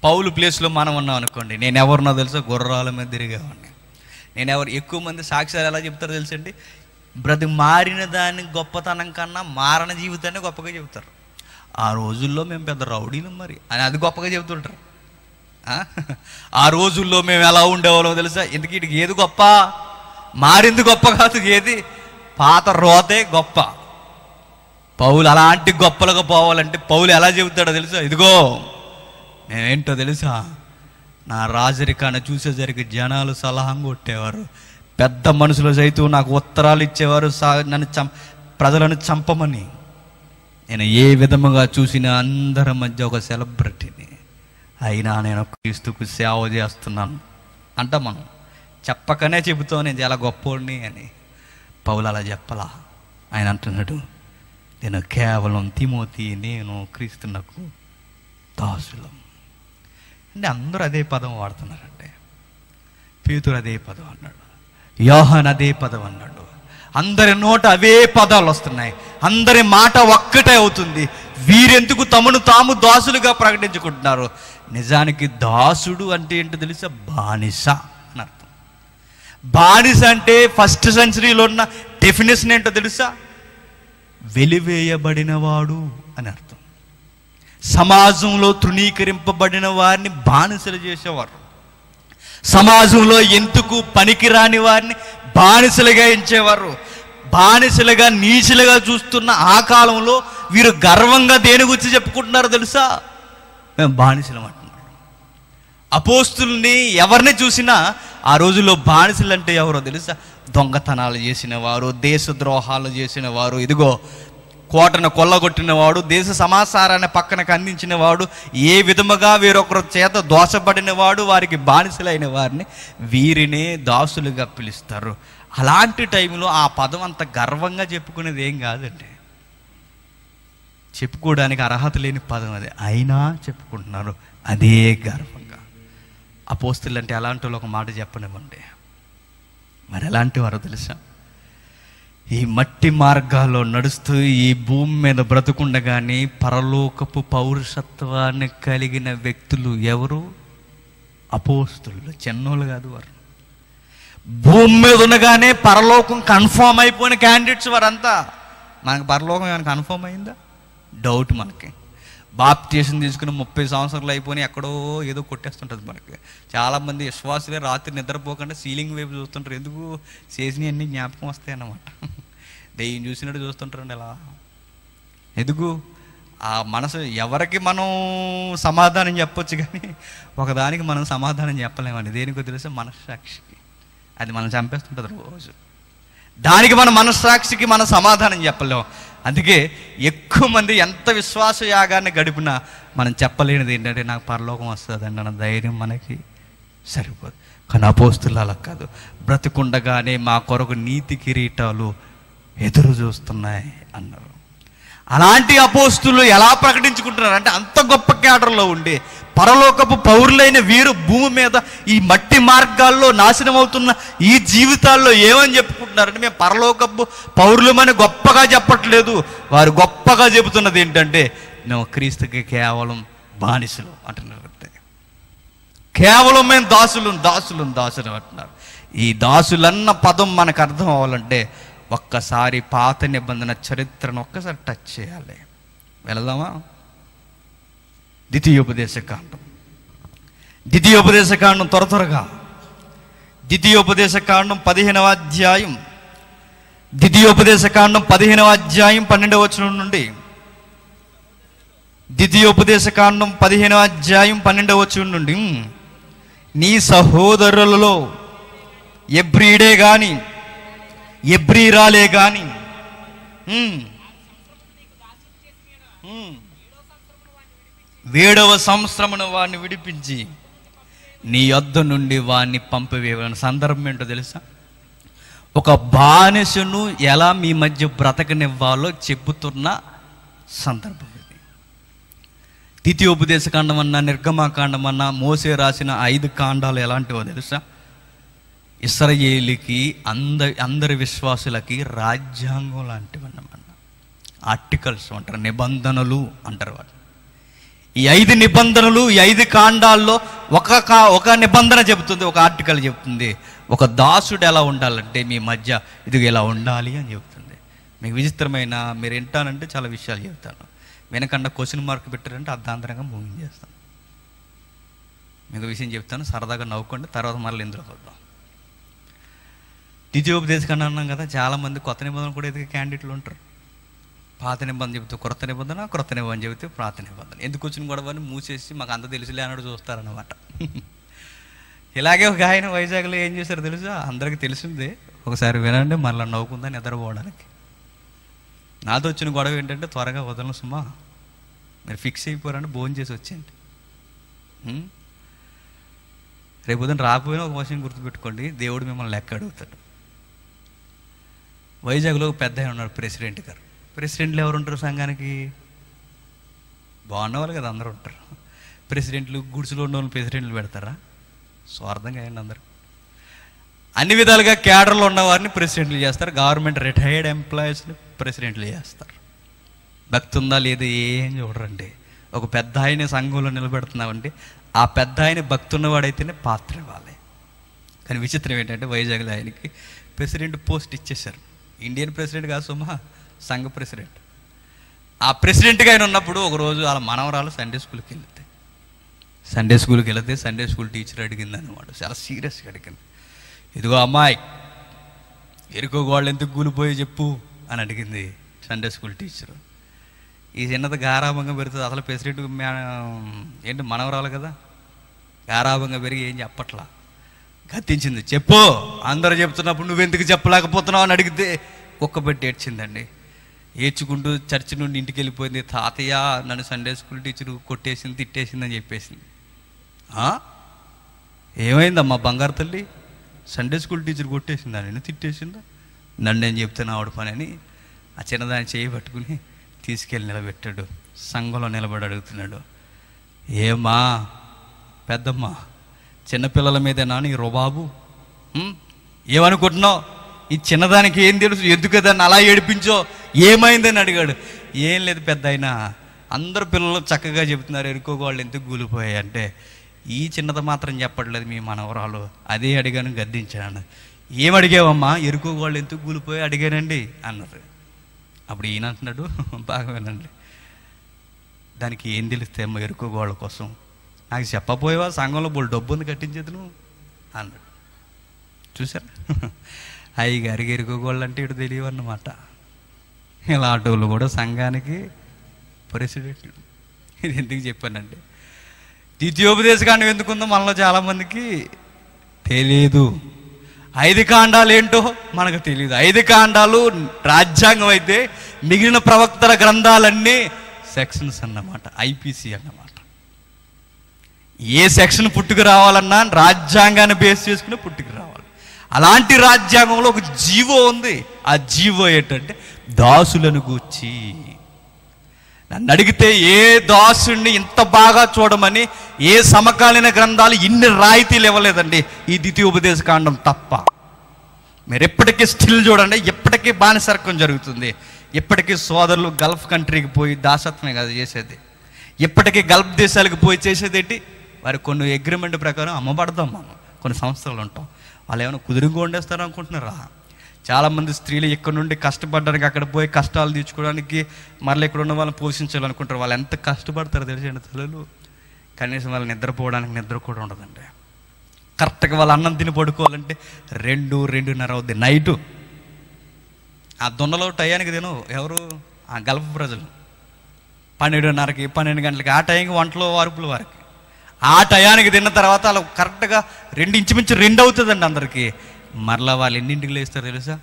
పౌలు ప్లేస్లో మనం ఉన్నాం అనుకోండి, నేను ఎవరినో తెలుసా? గుర్రాల మీద తిరిగేవాడిని. నేను ఎవరు? ఎక్కువ మంది సాక్ష్యాలు ఎలా చెప్తారో తెలుసండి? మారిన దాన్ని గొప్పతనం కన్నా మారణ జీవితాన్ని గొప్పగా చెబుతారు. ఆ రోజుల్లో మేము పెద్ద రౌడీలు మరి అని అది గొప్పగా చెబుతుంటారు. ఆ రోజుల్లో మేము ఎలా ఉండేవాళ్ళో తెలుసా? ఎందుకు ఇటుకి ఏది గొప్ప? మారింది గొప్ప కాదు, ఏది పాత రోతే గొప్ప. పౌలు అలాంటి గొప్పలుగా పోవాలంటే పౌలు ఎలా చెబుతాడో తెలుసా? ఇదిగో నేనేంటో తెలుసా? నా రాజరికాన్ని చూసేసరికి జనాలు సలహా కొట్టేవారు, పెద్ద మనుషులు సైతం నాకు ఉత్తరాలు ఇచ్చేవారు నన్ను ప్రజలను చంపమని. నేను ఏ విధముగా చూసినా అందరి మధ్య ఒక సెలబ్రిటీని, అయినా నేను క్రీస్తుకు సేవ చేస్తున్నాను అంట. మనం చెప్పకనే చెబుతాం నేను చాలా గొప్పోడిని అని. పౌలు అలా చెప్పలా. ఆయన అంటున్నాడు, నేను కేవలం తిమోతి, నేను క్రీస్తునకు దాసులం. అంటే అందరూ అదే పదం వాడుతున్నారంటే. పేతురు అదే పదం అన్నాడు, యోహాన్ అదే పదం అన్నాడు. అందరి నోట అవే పదాలు వస్తున్నాయి, అందరి మాట ఒక్కటే అవుతుంది. వీరెందుకు తమను తాము దాసులుగా ప్రకటించుకుంటున్నారు? నిజానికి దాసుడు అంటే ఏంటో తెలుసా? బానిస అని అర్థం. బానిస అంటే ఫస్ట్ సెంచరీలో ఉన్న డెఫినేషన్ ఏంటో తెలుసా? వెలివేయబడినవాడు అని అర్థం. సమాజంలో తృణీకరింపబడిన వారిని బానిసలు చేసేవారు. సమాజంలో ఎందుకు పనికిరాని వారిని బానిసలుగా ఎంచేవారు. బానిసలుగా నీచులుగా చూస్తున్న ఆ కాలంలో వీరు గర్వంగా దేని గురించి చెప్పుకుంటున్నారో తెలుసా? మేము బానిసలం అంటున్నారు. అపోస్తుల్ని ఎవరిని చూసినా ఆ రోజుల్లో బానిసలు అంటే ఎవరో తెలుసా? దొంగతనాలు చేసిన వారు, దేశద్రోహాలు చేసిన వారు, ఇదిగో కోటను కొల్లగొట్టిన వాడు, దేశ సమాచారాన్ని పక్కనకు అందించిన వాడు, ఏ విధముగా వేరొకరి చేత దోషపడిన వాడు, వారికి బానిసలైన వారిని వీరినే దాసులుగా పిలుస్తారు. అలాంటి టైంలో ఆ పదం అంత గర్వంగా చెప్పుకునేది ఏం కాదండి, చెప్పుకోవడానికి అర్హత లేని పదం అది, అయినా చెప్పుకుంటున్నారు అదే గర్వంగా. అపోస్తులు అంటే అలాంటి వాళ్ళు ఒక మాట చెప్పనివ్వండి, మరి ఎలాంటి వారో తెలుసా? ఈ మట్టి మార్గాల్లో నడుస్తూ ఈ భూమి మీద బ్రతుకుండగానే పరలోకపు పౌరుషత్వాన్ని కలిగిన వ్యక్తులు ఎవరు? అపోస్తులు. చిన్నోళ్ళు కాదు వారు. భూమి మీద ఉండగానే పరలోకం కన్ఫర్మ్ అయిపోయిన క్యాండిడేట్స్ వారంతా. మనకు పరలోకం ఏమైనా కన్ఫర్మ్ అయిందా? డౌట్ మనకి. బాప్టిజం తీసుకుని 30 సంవత్సరాలు అయిపోయి ఎక్కడో ఏదో కొట్టేస్తుంటుంది మనకి. చాలామంది విశ్వాసులే రాత్రి నిద్రపోకుండా సీలింగ్ వైపు చూస్తుంటారు. ఎందుకు? చేసినవన్నీ జ్ఞాపకం వస్తాయి అన్నమాట. దెయ్యం చూసినట్టు చూస్తుంటారండి అలా. ఎందుకు? ఆ మనసు ఎవరికి మనం సమాధానం చెప్పొచ్చు, కానీ ఒకదానికి మనం సమాధానం చెప్పలేమండి. దేనికో తెలుసా? మనస్సాక్షికి. అది మనం చంపేస్తుంటుంది రోజు. దానికి మన మనస్సాక్షికి మనం సమాధానం చెప్పలేము. అందుకే ఎక్కువ మంది ఎంత విశ్వాస యాగాన్ని గడిపినా మనం చెప్పలేనిది ఏంటంటే నాకు పరలోకం వస్తుందండి అన్న ధైర్యం మనకి సరిపోదు. కానీ అపోస్తులు అలా కాదు. బ్రతికుండగానే మా కొరకు నీతి కిరీటాలు ఎదురు చూస్తున్నాయి అన్నారు. అలాంటి అపోస్తులు ఎలా ప్రకటించుకుంటున్నారు అంటే, అంత గొప్ప క్యాడర్లో ఉండి పరలోకపు పౌరులైన వీరు భూమి మీద ఈ మట్టి మార్గాల్లో నాశనం అవుతున్న ఈ జీవితాల్లో ఏమని చెప్పుకుంటున్నారంటే, మేము పరలోకపు పౌరులమని గొప్పగా చెప్పట్లేదు. వారు గొప్పగా చెబుతున్నది ఏంటంటే, మేము క్రీస్తుకి కేవలం బానిసలు అంటున్నారు. కేవలం మేము దాసులు అంటున్నారు. ఈ దాసులన్న పదం మనకు అర్థం అవ్వాలంటే ఒక్కసారి పాత నిబంధన చరిత్రను ఒక్కసారి టచ్ చేయాలి. వెళదామా? ద్వితీయోపదేశకాండం త్వరగా. ద్వితీయోపదేశకాండం 15వ అధ్యాయం, ద్వితీయోపదేశకాండం 15వ అధ్యాయం 12వ వచనం నుండి. ద్వితీయోపదేశకాండం 15వ అధ్యాయం 12వ వచనం నుండి. నీ సహోదరులలో ఎబ్రీడే గాని ఎబ్రీరాలే గాని ఏడవ సంవత్సరమున వాడిని విడిపించి నీ యొద్ద నుండి వాడిని పంపివేయని సందర్భం ఏంటో తెలుసా? ఒక బానిసను ఎలా మీ మధ్య బ్రతకనివ్వాలో చెబుతున్న సందర్భం ఇది. ద్వితీయోపదేశకాండం అన్నా, నిర్గమాకాండం అన్నా, మోసే రాసిన 5 కాండాలు ఎలాంటివో తెలుసా? ఇశ్రాయేలుకి అందరి విశ్వాసులకి రాజ్యాంగం లాంటివి అన్నమాట. ఆర్టికల్స్ అంటారు, నిబంధనలు అంటారు వాటి. ఈ 5 నిబంధనలు, ఈ 5 కాండాల్లో ఒక నిబంధన చెబుతుంది, ఒక ఆర్టికల్ చెబుతుంది. ఒక దాసుడు ఎలా ఉండాలంటే మీ మధ్య ఇది ఎలా ఉండాలి అని చెబుతుంది. మీకు విచిత్రమైన, మీరు వింటానంటే చాలా విషయాలు చెబుతాను. వెనకన్నా క్వశ్చన్ మార్క్ పెట్టారంటే అర్ధాంతరంగా మూవింగ్ చేస్తాను. మీకు విషయం చెప్తాను, సరదాగా నవ్వుకోండి, తర్వాత మళ్ళీ ఇందులో వద్దాం. ద్వితీయోపదేశకాండం అన్నాం కదా, చాలామంది కొత్త నిబంధనలు కూడా ఎదిగే క్యాండిడేట్లు ఉంటారు. పాత నిబంధన చెబితే క్రొత్త నిబంధన, క్రొత్త నిబంధన చెబితే పాత నిబంధన. ఎందుకు వచ్చిన గొడవని మూసేసి మాకు అంత తెలుసులే అన్నట్టు చూస్తారన్నమాట. ఇలాగే ఒక ఆయన వైజాగ్లో ఏం చేశారు తెలుసా? అందరికీ తెలిసిందే, ఒకసారి వినండి, మళ్ళీ నవ్వుకుందని నిద్రపోవడానికి. నాతో వచ్చిన గొడవ ఏంటంటే, త్వరగా వదలను సుమా, మీరు ఫిక్స్ అయిపోరంటే భోజనం చేసి వచ్చేయండి. రేపు ఉదయం రాకపోయినా ఒక విషయం గుర్తుపెట్టుకోండి, దేవుడు మిమ్మల్ని లెక్క అడుగుతాడు. వైజాగ్లో ఒక పెద్ద ఆయన ఉన్నాడు, ప్రెసిడెంట్ గారు. ప్రెసిడెంట్లు ఎవరు ఉంటారు సంఘానికి? బాగున్నవాళ్ళు కదా, అందరూ ఉంటారు. ప్రెసిడెంట్లు గుడిసెలో ఉన్న వాళ్ళు ప్రెసిడెంట్లు పెడతారా? స్వార్థంగా అయ్యండి. అందరూ అన్ని విధాలుగా క్యాడర్లో ఉన్నవారిని ప్రెసిడెంట్లు చేస్తారు. గవర్నమెంట్ రిటైర్డ్ ఎంప్లాయీస్ని ప్రెసిడెంట్లు చేస్తారు. భక్తి ఉందా లేదా ఏం చూడరండి. ఒక పెద్ద ఆయన సంఘంలో నిలబెడుతున్నామంటే ఆ పెద్ద ఆయన భక్తి ఉన్నవాడైతేనే పాత్ర ఇవ్వాలి. కానీ విచిత్రం ఏంటంటే, వైజాగ్లో ఆయనకి ప్రెసిడెంట్ పోస్ట్ ఇచ్చేశారు. ఇండియన్ ప్రెసిడెంట్ కాదు సుమా, సంఘ ప్రెసిడెంట్. ఆ ప్రెసిడెంట్గా ఆయన ఉన్నప్పుడు ఒకరోజు వాళ్ళ మనవరాలు సండే స్కూల్కి వెళ్తే సండే స్కూల్ టీచర్ అడిగింది అన్నమాట, చాలా సీరియస్గా అడిగింది. ఇదిగో అమ్మాయి, ఎరుకో గోళ్ళు ఎందుకు కూలిపోయి చెప్పు అని అడిగింది సండే స్కూల్ టీచరు. ఈ చిన్నది గారాభంగా పెరుగుతుంది. అసలు ప్రెసిడెంట్ ఏంటి మనవరాలు కదా, గారాభంగా పెరిగి ఏం చెప్పట్లా. కత్తించింది. చెప్పు, అందరూ చెప్తున్నప్పుడు నువ్వెందుకు చెప్పలేకపోతున్నావు అని అడిగితే కుక్క పెట్టి ఏడ్చిందండి. ఏడ్చుకుంటూ చర్చి నుండి ఇంటికి వెళ్ళిపోయింది. తాతయ్య నన్ను సండే స్కూల్ టీచరు కొట్టేసింది, తిట్టేసిందని చెప్పేసింది. ఏమైందమ్మా బంగారు తల్లి? సండే స్కూల్ టీచర్ కొట్టేసిందా, నేను తిట్టేసిందా? నన్ను నేను చెప్తాను ఆవిడ పని అని ఆ చిన్నదాన్ని చేయి పట్టుకుని తీసుకెళ్ళి నిలబెట్టాడు. సంఘంలో నిలబడి అడుగుతున్నాడు, ఏమ్మా పెద్దమ్మ, చిన్నపిల్లల మీదేనా నీ రుబాబు? ఏమనుకుంటున్నావు? ఈ చిన్నదానికి ఏం తెలుసు, ఎందుకు దాన్ని అలా ఏడిపించో, ఏమైందని అడిగాడు. ఏం లేదు పెద్ద అయినా, అందరు పిల్లలు చక్కగా చెబుతున్నారు ఎరుకోగా వాళ్ళు ఎందుకు కూలిపోయాయి అంటే, ఈ చిన్నది మాత్రం చెప్పట్లేదు మీ మనవరాలు. అదే అడిగాను, గద్దించాను. ఏమడిగావమ్మా? ఎరుకోగా వాళ్ళు ఎందుకు కూలిపోయి అడిగానండి అన్నారు. అప్పుడు ఈయన అంటున్నాడు, బాగా వినండి, దానికి ఏం తెలిస్తే అమ్మ ఎరుకోగా వాళ్ళ కోసం, నాకు చెప్పపోయేవా, సంఘంలో బోల్ డబ్బు ఉంది కట్టించేది నువ్వు అన్నాడు. చూసారా, అయ్యగారికి ఎరుకోగోళ్ళు అంటే ఇటు తెలియవన్నమాట. ఇలాంటి వాళ్ళు కూడా సంఘానికి ప్రెసిడెంట్. ఇది ఎందుకు చెప్పానంటే, ద్వితీయోపదేశకాండం ఎందుకుందో మనలో చాలామందికి తెలియదు. 5 కాండాలు ఏంటో మనకు తెలియదు. 5 కాండాలు రాజ్యాంగం అయితే మిగిలిన ప్రవక్తల గ్రంథాలన్నీ సెక్షన్స్ అన్నమాట, ఐపీసీ అన్నమాట. ఏ సెక్షన్ పుట్టుకు రావాలన్నా రాజ్యాంగాన్ని బేస్ చేసుకుని పుట్టుకు రావాలి. అలాంటి రాజ్యాంగంలో ఒక జీవో ఉంది. ఆ జీవో ఏంటంటే దాసులను గూర్చి. నన్ను అడిగితే ఏ దాసుడిని ఇంత బాగా చూడమని ఏ సమకాలీన గ్రంథాలు ఇన్ని రాయితీలు ఇవ్వలేదండి, ఈ ద్వితీయోపదేశకాండం తప్ప. మీరు ఎప్పటికీ స్టిల్ చూడండి, ఎప్పటికీ బానిసరకం జరుగుతుంది. ఎప్పటికీ సోదరులు గల్ఫ్ కంట్రీకి పోయి దాసత్వమే కదా చేసేది. ఎప్పటికీ గల్ఫ్ దేశాలకు పోయి చేసేది ఏంటి? వారి కొన్ని అగ్రిమెంట్ ప్రకారం అమ్మబడతాం మనం, కొన్ని సంస్థలు ఉంటాం. వాళ్ళు ఏమైనా కుదురుగా వండేస్తారు అనుకుంటున్నారా? చాలామంది స్త్రీలు ఇక్కడ నుండి కష్టపడడానికి అక్కడ పోయి కష్టాలు తీర్చుకోవడానికి మరలా ఇక్కడ ఉన్న వాళ్ళని పోషించాలనుకుంటారు. వాళ్ళు ఎంత కష్టపడతారో తెలిసండి తల్లులు. కనీసం వాళ్ళు నిద్రపోవడానికి నిద్ర కూడా ఉండదండి. కరెక్ట్గా వాళ్ళు అన్నం తిని పడుకోవాలంటే 2-2:30 అవుద్ది నైటు. ఆ దొన్నలో టయానికి తిను ఎవరు? ఆ గల్ఫ్ ప్రజలు 12:30కి 12 గంటలకి ఆ టైంకి వంటలో వార్పులు వారికి. ఆ టయానికి తిన్న తర్వాత వాళ్ళు కరెక్ట్గా 2 ఇంచుమించు 2 అవుతుందండి అందరికీ. మరలా వాళ్ళు ఎన్నింటికి లేస్తారు తెలుసా?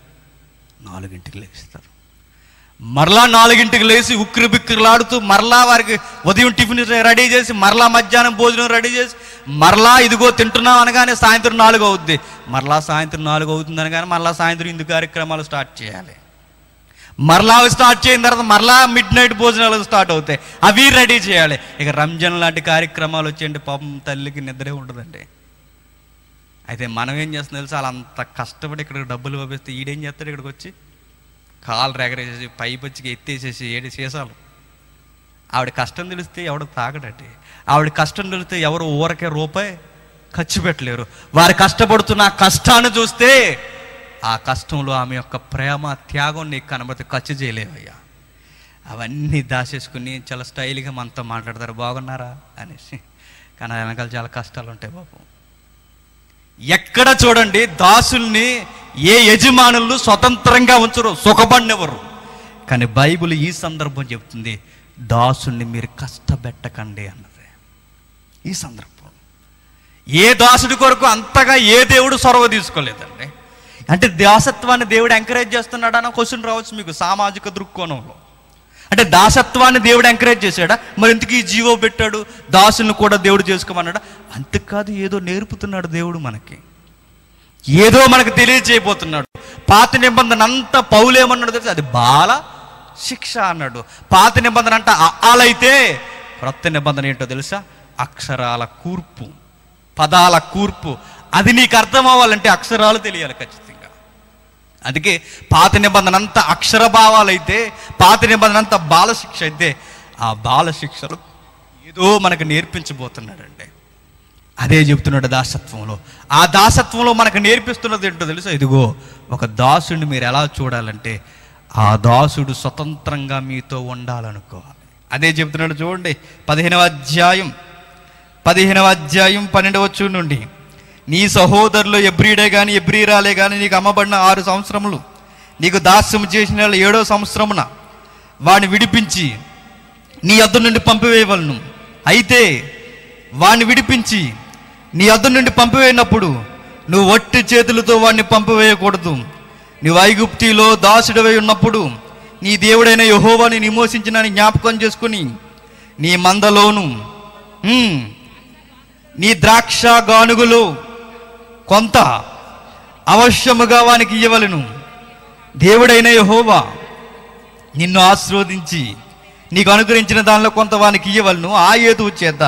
4ంటికి లేస్తారు. మరలా 4ంటికి లేచి ఉక్కిరి బిక్కిరిలాడుతూ మరలా వారికి ఉదయం టిఫిన్ రెడీ చేసి, మరలా మధ్యాహ్నం భోజనం రెడీ చేసి, మరలా ఇదిగో తింటున్నాం అనగానే సాయంత్రం 4 అవుద్ది. మరలా సాయంత్రం 4 అవుతుంది అనగానే మరలా సాయంత్రం ఇందు కార్యక్రమాలు స్టార్ట్ చేయాలి. మరలా అవి స్టార్ట్ చేసిన తర్వాత మరలా మిడ్ నైట్ భోజనాలు స్టార్ట్ అవుతాయి, అవి రెడీ చేయాలి. ఇక రంజాన్ లాంటి కార్యక్రమాలు వచ్చేయండి, పాపం తల్లికి నిద్రే ఉండదండి. అయితే మనం ఏం చేస్తున్నాం తెలుసా? అలా అంత కష్టపడి ఇక్కడికి డబ్బులు పంపిస్తే ఈడేం చేస్తాడు? ఇక్కడికి వచ్చి కాలు రెగరేసేసి పైపచ్చికి ఎత్తేసేసి 7 సీసాలు. ఆవిడ కష్టం తెలిస్తే ఎవడు తాగడండి. ఆవిడ కష్టం తెలిస్తే ఎవరు ఊరకే రూపాయి ఖర్చు పెట్టలేరు. వారు కష్టపడుతున్న కష్టాన్ని చూస్తే ఆ కష్టంలో ఆమె యొక్క ప్రేమ త్యాగం నీకు కనబడితే ఖర్చు చేయలేవయ్యా. అవన్నీ దాచేసుకుని చాలా స్టైల్గా మనతో మాట్లాడతారు, బాగున్నారా అనేసి. కానీ వెనకాల చాలా కష్టాలు ఉంటాయి పాపం. ఎక్కడ చూడండి దాసుల్ని ఏ యజమానులు స్వతంత్రంగా ఉంచరు, సుఖపడినెవరు. కానీ బైబిల్ ఈ సందర్భం చెప్తుంది, దాసుల్ని మీరు కష్టపెట్టకండి అన్నది. ఈ సందర్భం ఏ దాసుడి కొరకు అంతగా ఏ దేవుడు చొరవ తీసుకోలేదండి. అంటే దాసత్వాన్ని దేవుడు ఎంకరేజ్ చేస్తున్నాడా అన్న క్వశ్చన్ రావచ్చు మీకు సామాజిక దృక్కోణంలో. అంటే దాసత్వాన్ని దేవుడు ఎంకరేజ్ చేశాడా? మరి ఎందుకు ఈ జీవో పెట్టాడు? దాసులను కూడా దేవుడు చేసుకోమన్నాడా? అంతేకాదు, ఏదో నేర్పుతున్నాడు దేవుడు మనకి, ఏదో మనకు తెలియజేయబోతున్నాడు. పాత నిబంధన అంతా పౌలేమన్నాడు తెలుసు, అది బాల శిక్ష అన్నాడు. పాత నిబంధన అంట ఆలైతే, క్రొత్త నిబంధన ఏంటో తెలుసా? అక్షరాల కూర్పు, పదాల కూర్పు. అది నీకు అర్థం అవ్వాలంటే అక్షరాలు తెలియాలి ఖచ్చితంగా. అందుకే పాత నిబంధన అంతా అక్షర భావాలైతే, పాత నిబంధన అంతా బాలశిక్ష అయితే, ఆ బాలశిక్షలు ఏదో మనకు నేర్పించబోతున్నాడండి. అదే చెప్తున్నాడు దాసత్వంలో. ఆ దాసత్వంలో మనకు నేర్పిస్తున్నది ఏంటో తెలుసా? ఇదిగో ఒక దాసుడిని మీరు ఎలా చూడాలంటే, ఆ దాసుడు స్వతంత్రంగా మీతో ఉండాలనుకోవాలి. అదే చెప్తున్నాడు చూడండి, 15వ అధ్యాయం 12వ వచనం నుండి, నీ సహోదరులు ఎబ్రీడే కానీ ఎబ్రీరాలే కానీ నీకు అమ్మబడిన 6 సంవత్సరములు నీకు దాస్యం చేసిన 7వ సంవత్సరమున వాడిని విడిపించి నీ యొద్ద నుండి పంపివేయవలను. అయితే వాడిని విడిపించి నీ యొద్ద నుండి పంపివేయినప్పుడు నువ్వు వట్టి చేతులతో వాడిని పంపివేయకూడదు. నువ్వు ఐగుప్తిలో దాసుడివై ఉన్నప్పుడు నీ దేవుడైన యెహోవాని విమోచించిన జ్ఞాపకం చేసుకుని నీ మందలోను నీ ద్రాక్ష గానుగులు కొంత అవశ్యముగా వానికి ఇయ్యవలెను. దేవుడైన యెహోవా నిన్ను ఆశీర్వదించి నీకు అనుగ్రహించిన దానిలో కొంత వానికి ఇయ్యవలను. ఆ హేతువు చేత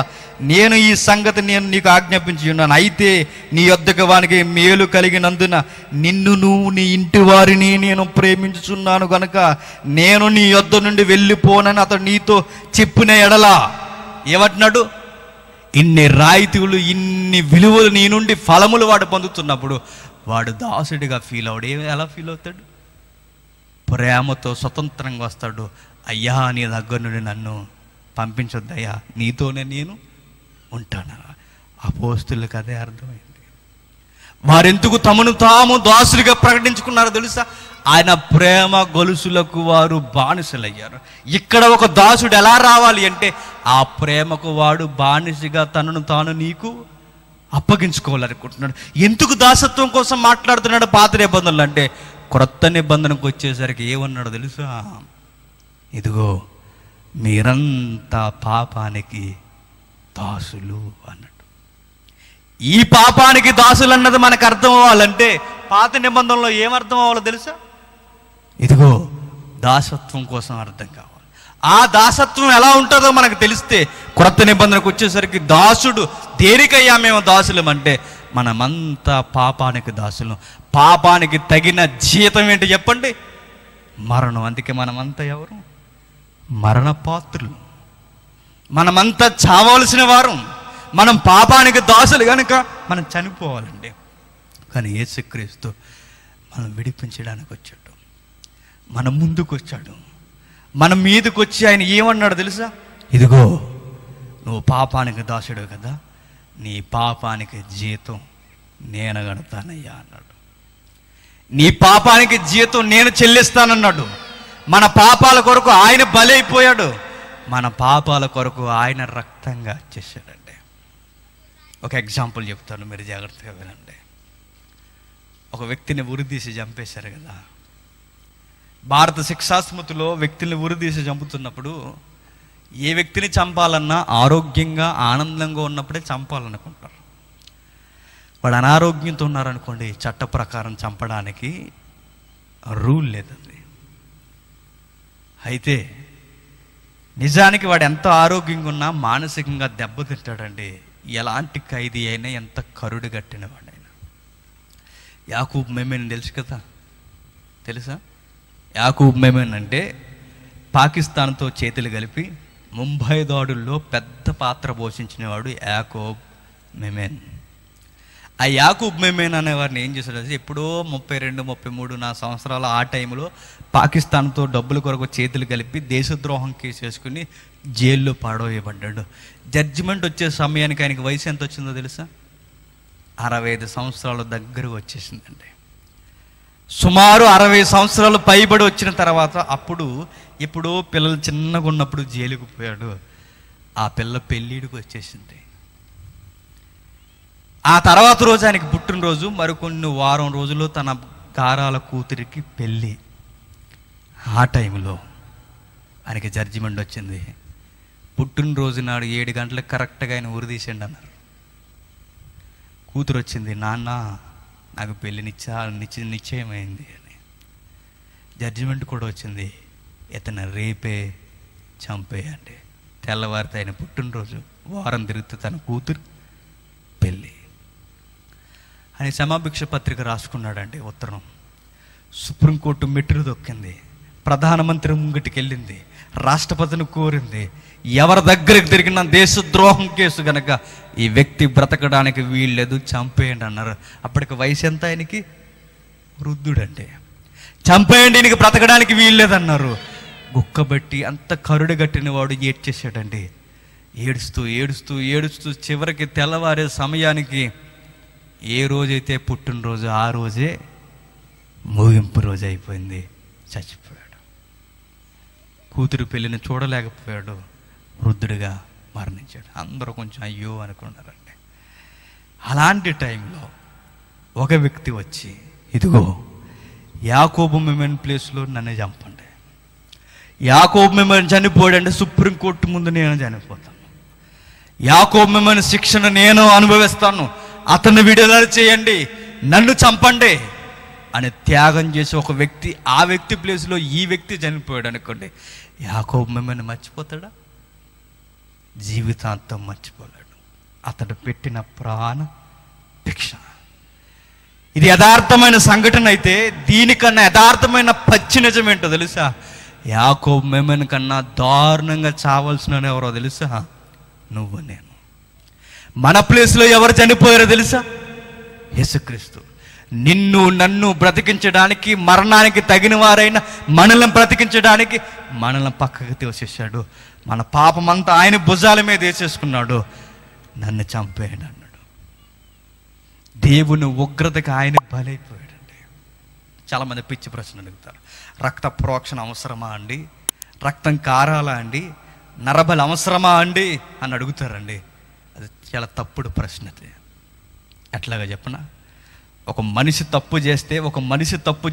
నేను ఈ సంగతి నీకు ఆజ్ఞాపించి ఉన్నాను. అయితే నీ యొద్దకు వానికి మేలు కలిగినందున నిన్నును నీ ఇంటి వారిని నేను ప్రేమించుచున్నాను గనుక నేను నీ యొద్ద నుండి వెళ్ళిపోనని అతడు నీతో చెప్పిన ఎడల ఏమంటున్నాడు? ఇన్ని రాయితీలు, ఇన్ని విలువలు నీ నుండి ఫలములు వాడు పొందుతున్నప్పుడు వాడు దాసుడిగా ఫీల్ అవడు. ఎలా ఫీల్ అవుతాడు? ప్రేమతో స్వతంత్రంగా వస్తాడు. అయ్యా, నీ దగ్గర నుండి నన్ను పంపించొద్దయ్యా, నీతోనే నేను ఉంటాను. అపోస్తులకు అదే అర్థమైంది. వారెందుకు తమను తాము దాసులుగా ప్రకటించుకున్నారో తెలుసా? ఆయన ప్రేమ గొలుసులకు వారు బానిసలయ్యారు. ఇక్కడ ఒక దాసుడు ఎలా రావాలి అంటే ఆ ప్రేమకు వాడు బానిసగా తనను తాను నీకు అప్పగించుకోవాలనుకుంటున్నాడు. ఎందుకు దాసత్వం కోసం మాట్లాడుతున్నాడు పాత నిబంధనలు అంటే, క్రొత్త నిబంధనకు వచ్చేసరికి ఏమన్నాడు తెలుసా? ఇదిగో మీరంతా పాపానికి దాసులు అన్నాడు. ఈ పాపానికి దాసులు అన్నది మనకు అర్థం అవ్వాలంటే పాత నిబంధనలో ఏమర్థం అవ్వాలో తెలుసా? ఇదిగో దాసత్వం కోసం అర్థం కావాలి. ఆ దాసత్వం ఎలా ఉంటుందో మనకు తెలిస్తే క్రొత్త నిబంధనకు వచ్చేసరికి దాసుడు దేనికయ్యా మేము దాసులం అంటే మనమంతా పాపానికి దాసులం. పాపానికి తగిన జీతం ఏంటి చెప్పండి? మరణం. అందుకే మనమంతా ఎవరు? మరణపాత్రులు. మనమంతా చావలసిన వారు. మనం పాపానికి దాసులు కనుక మనం చనిపోవాలండి. కానీ యేసుక్రీస్తు మనం విడిపించడానికి వచ్చాడు. మన ముందుకు వచ్చాడు. మన మీదకి వచ్చి ఆయన ఏమన్నాడు తెలుసా? ఇదిగో నువ్వు పాపానికి దాసుడు కదా, నీ పాపానికి జీతం నేను కడతానయ్యా అన్నాడు. నీ పాపానికి జీతం నేను చెల్లిస్తానన్నాడు. మన పాపాల కొరకు ఆయన బలైపోయాడు. మన పాపాల కొరకు ఆయన రక్తంగా చేశాడండి. ఒక ఎగ్జాంపుల్ చెప్తాను, మీరు జాగ్రత్తగా వినండి. ఒక వ్యక్తిని ఉరిదీసి చంపేశారు కదా. భారత శిక్షాస్మృతిలో వ్యక్తుల్ని ఉరిదీసి చంపుతున్నప్పుడు ఏ వ్యక్తిని చంపాలన్నా ఆరోగ్యంగా ఆనందంగా ఉన్నప్పుడే చంపాలనుకుంటారు. వాడు అనారోగ్యంతో ఉన్నారనుకోండి, చట్ట ప్రకారం చంపడానికి రూల్ లేదండి. అయితే నిజానికి వాడు ఎంత ఆరోగ్యంగా ఉన్నా మానసికంగా దెబ్బతింటాడండి. ఎలాంటి ఖైదీ అయినా, ఎంత కరుడు కట్టిన వాడైనా. యాకూబ్ మెమెన్ తెలుసు కదా, తెలుసా? యాకూబ్ మెమెన్ అంటే పాకిస్తాన్తో చేతులు కలిపి ముంబై దాడుల్లో పెద్ద పాత్ర పోషించినవాడు యాకూబ్ మెమెన్. ఆ యాకూబ్ మెమెన్ అనేవారిని ఏం చేశాడు? ఎప్పుడో 32, 33 సంవత్సరాల ఆ టైంలో పాకిస్తాన్తో డబ్బుల కొరకు చేతులు కలిపి దేశద్రోహం కేసు వేసుకుని జైల్లో పాడవేయబడ్డాడు. జడ్జిమెంట్ వచ్చే సమయానికి ఆయనకి వయసు ఎంత వచ్చిందో తెలుసా? 65 సంవత్సరాల దగ్గర వచ్చేసిందండి. సుమారు 60 సంవత్సరాలు పైబడి వచ్చిన తర్వాత అప్పుడు ఎప్పుడో పిల్లలు చిన్నగా ఉన్నప్పుడు జైలుకు పోయాడు. ఆ పిల్ల పెళ్ళిడికి వచ్చేసింది. ఆ తర్వాత రోజు ఆయనకి పుట్టినరోజు. మరికొన్ని వారం రోజుల్లో తన గారాల కూతురికి పెళ్ళి. ఆ టైంలో ఆయనకి జడ్జిమెంట్ వచ్చింది. పుట్టినరోజు నాడు 7 గంటలకు కరెక్ట్గా ఆయన ఉరిదీసండి అన్నారు. కూతురు వచ్చింది, నాన్న నాకు పెళ్ళి నిశ్చయమైంది అని. జడ్జిమెంట్ కూడా వచ్చింది, ఇతను రేపే చంపేయండి. తెల్లవారితే ఆయన పుట్టినరోజు, వారం తిరిగితే తన కూతురు పెళ్ళి. ఆయన క్షమాభిక్ష పత్రిక రాసుకున్నాడండి, ఉత్తరం. సుప్రీంకోర్టు మెట్టులు దొక్కింది, ప్రధానమంత్రి ముంగిటికి వెళ్ళింది, రాష్ట్రపతిని కోరింది. ఎవరి దగ్గరికి తిరిగిన దేశద్రోహం కేసు కనుక ఈ వ్యక్తి బ్రతకడానికి వీల్లేదు, చంపేయండి అన్నారు. అప్పటికి వయసు ఎంత ఆయనకి? వృద్ధుడంటే. చంపేయండి, ఈయనకి బ్రతకడానికి వీల్లేదన్నారు. గుక్కబట్టి అంత కరుడు కట్టిన వాడు ఏడ్చేసాడండి. ఏడుస్తూ ఏడుస్తూ ఏడుస్తూ చివరికి తెల్లవారే సమయానికి ఏ రోజైతే పుట్టినరోజు ఆ రోజే ముగింపు రోజు అయిపోయింది. చచ్చిపోయాడు. కూతురు పెళ్ళిని చూడలేకపోయాడు, వృద్ధుడిగా మరణించాడు. అందరూ కొంచెం అయ్యో అనుకున్నారండి. అలాంటి టైంలో ఒక వ్యక్తి వచ్చి, ఇదిగో యాకోబు మెమెన్ ప్లేస్లో నన్ను చంపండి, యాకోబు మెమెన్ చనిపోయాడంటే సుప్రీంకోర్టు ముందు నేను చనిపోతాను, యాకోబు మెమెన్ శిక్షను నేను అనుభవిస్తాను, అతన్ని విడుదల చేయండి, నన్ను చంపండి అని త్యాగం చేసి ఒక వ్యక్తి, ఆ వ్యక్తి ప్లేస్లో ఈ వ్యక్తి చనిపోయాడు అనుకోండి, యాకోబు మెమెన్ మర్చిపోతాడా? జీవితాంతం మర్చిపోలేడు. అతడు పెట్టిన ప్రాణ భిక్ష. ఇది యథార్థమైన సంఘటన అయితే దీనికన్నా యథార్థమైన పచ్చి నిజం ఏంటో తెలుసా? యాకోబు మెమెన్ కన్నా దారుణంగా చావాల్సిన ఎవరో తెలుసా? నువ్వు నేను. మన ప్లేస్లో ఎవరు చనిపోయారో తెలుసా? యేసుక్రీస్తు. నిన్ను నన్ను బ్రతికించడానికి, మరణానికి తగిన వారైన మనల్ని బ్రతికించడానికి మనల్ని పక్కకి తోసేశాడు. మన పాపమంతా ఆయన భుజాల మీద వేసేసుకున్నాడు. నన్ను చంపేయండి అన్నాడు. దేవుని ఉగ్రతకి ఆయన బలైపోయాడండి. చాలామంది పిచ్చి ప్రశ్న అడుగుతారు. రక్త ప్రోక్షణ అవసరమా అండి? రక్తం కారాలా అండి? నరబలి అవసరమా అండి అని అడుగుతారండి. అది చాలా తప్పుడు ప్రశ్న. అది ఎట్లాగా చెప్పనా? ఒక మనిషి తప్పు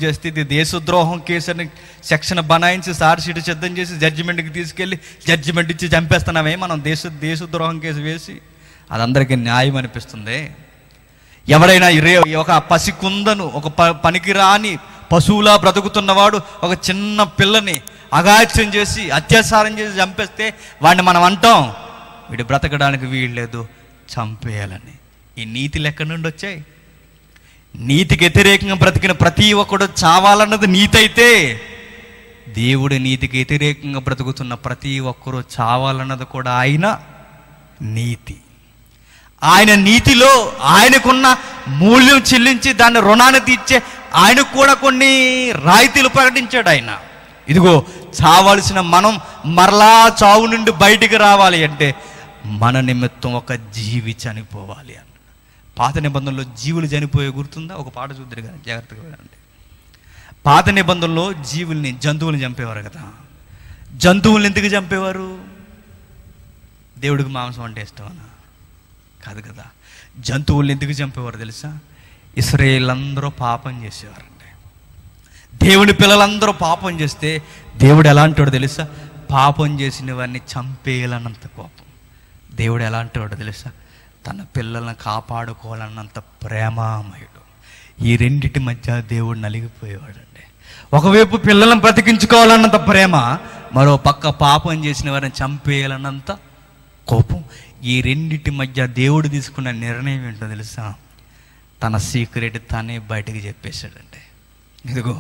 చేస్తే ఇది దేశద్రోహం కేసు అని సెక్షన్ బనాయించి సార్ షీట్ సిద్ధం చేసి జడ్జిమెంట్కి తీసుకెళ్ళి జడ్జిమెంట్ ఇచ్చి చంపేస్తున్నామే మనం దేశద్రోహం కేసు వేసి. అది అందరికీ న్యాయం అనిపిస్తుంది? ఎవరైనా ఒక పసికుందను, ఒక పనికిరాని పశువులా బ్రతుకుతున్నవాడు ఒక చిన్న పిల్లని అగాత్యం చేసి అత్యాచారం చేసి చంపేస్తే వాడిని మనం అంటాం, వీడు బ్రతకడానికి వీల్లేదు, చంపేయాలని. ఈ నీతిలు ఎక్కడి నుండి వచ్చాయి? నీతికి వ్యతిరేకంగా బ్రతికిన ప్రతి ఒక్కడు చావాలన్నది నీతి అయితే, దేవుడి నీతికి వ్యతిరేకంగా బ్రతుకుతున్న ప్రతి ఒక్కరూ చావాలన్నది కూడా ఆయన నీతి. ఆయన నీతిలో ఆయనకున్న మూల్యం చెల్లించి దాన్ని రుణాన్ని తీర్చే ఆయనకు కూడా కొన్ని రాయితీలు ప్రకటించాడు ఆయన. ఇదిగో చావాల్సిన మనం మరలా చావు నుండి బయటికి రావాలి అంటే మన నిమిత్తం ఒక జీవి చనిపోవాలి అన్న. పాత నిబంధనలో జీవులు చనిపోయే గుర్తుందా? ఒక పాట చూద్దరు కదా, జాగ్రత్తగా వినండి. పాత నిబంధనలో జంతువుల్ని చంపేవారు కదా. జంతువుల్ని ఎందుకు చంపేవారు? దేవుడికి మాంసం అంటే ఇష్టమనా? కాదు కదా. జంతువుల్ని ఎందుకు చంపేవారు తెలుసా? ఇశ్రాయేలు అందరూ పాపం చేసేవారండి. దేవుని పిల్లలందరూ పాపం చేస్తే దేవుడు ఎలా అంటాడో తెలుసా? పాపం చేసిన వారిని చంపేయాలన్నంత కోపం. దేవుడు ఎలా అంటాడో తెలుసా? తన పిల్లలను కాపాడుకోవాలన్నంత ప్రేమామయుడు. ఈ రెండిటి మధ్య దేవుడు నలిగిపోయేవాడండి. ఒకవైపు పిల్లలను బ్రతికించుకోవాలన్నంత ప్రేమ, మరో పక్క పాపం చేసిన వారిని చంపేయాలన్నంత కోపం. ఈ రెండిటి మధ్య దేవుడు తీసుకున్న నిర్ణయం ఏంటో తెలుసా? తన సీక్రెట్ తానే బయటకు చెప్పేశాడండి. ఇదిగో,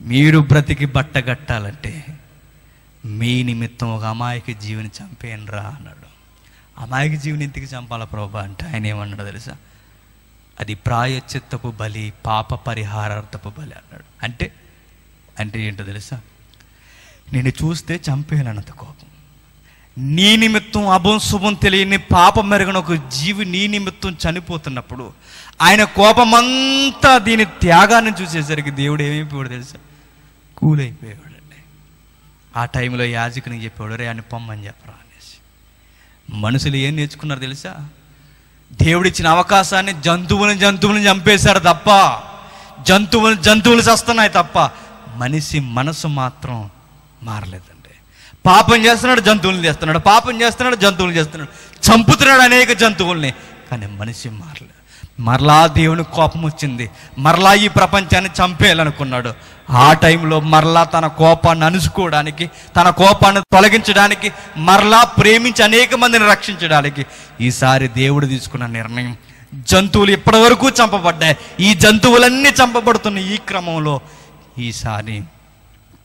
మీరు బ్రతికి బట్ట కట్టాలంటే మీ నిమిత్తం ఒక అమాయక జీవిని చంపేయండిరా అన్నాడు. అమాయక జీవిని ఎందుకు చంపాలా ప్రభా అంటే ఆయన ఏమన్నాడు తెలుసా? అది ప్రాయశ్చిత్తపు బలి, పాప పరిహారార్థపు బలి అన్నాడు. అంటే ఏంటో తెలుసా? నేను చూస్తే చంపేయాలన్నంత కోపం. నీ నిమిత్తం అభం శుభం తెలియని పాపం మెరుగని ఒక జీవి నీ నిమిత్తం చనిపోతున్నప్పుడు ఆయన కోపమంతా దీని త్యాగాన్ని చూసేసరికి దేవుడు ఏమైపోయాడు తెలుసా? కూలైపోయాడండి. ఆ టైంలో యాజకునికి చెప్పాడు, రే అని పొమ్మని చెప్పరా అనేసి. మనుషులు ఏం నేర్చుకున్నారు తెలుసా? దేవుడిచ్చిన అవకాశాన్ని జంతువులను చంపేశారు తప్ప, జంతువులు చస్తున్నాయి తప్ప మనిషి మనసు మాత్రం మారలేదండి. పాపం చేస్తున్నాడు, జంతువులను చేస్తున్నాడు, పాపం చేస్తున్నాడు, జంతువులు చేస్తున్నాడు, చంపుతున్నాడు అనేక జంతువుల్ని, కానీ మనిషి మారలేదు. మరలా దేవుని కోపం వచ్చింది, మరలా ఈ ప్రపంచాన్ని చంపేయాలనుకున్నాడు. ఆ టైంలో మరలా తన కోపాన్ని అణుచుకోవడానికి, తన కోపాన్ని తొలగించడానికి, మరలా ప్రేమించి అనేక మందిని రక్షించడానికి ఈసారి దేవుడు తీసుకున్న నిర్ణయం, జంతువులు ఇప్పటి వరకు చంపబడ్డాయి, ఈ జంతువులన్నీ చంపబడుతున్న ఈ క్రమంలో ఈసారి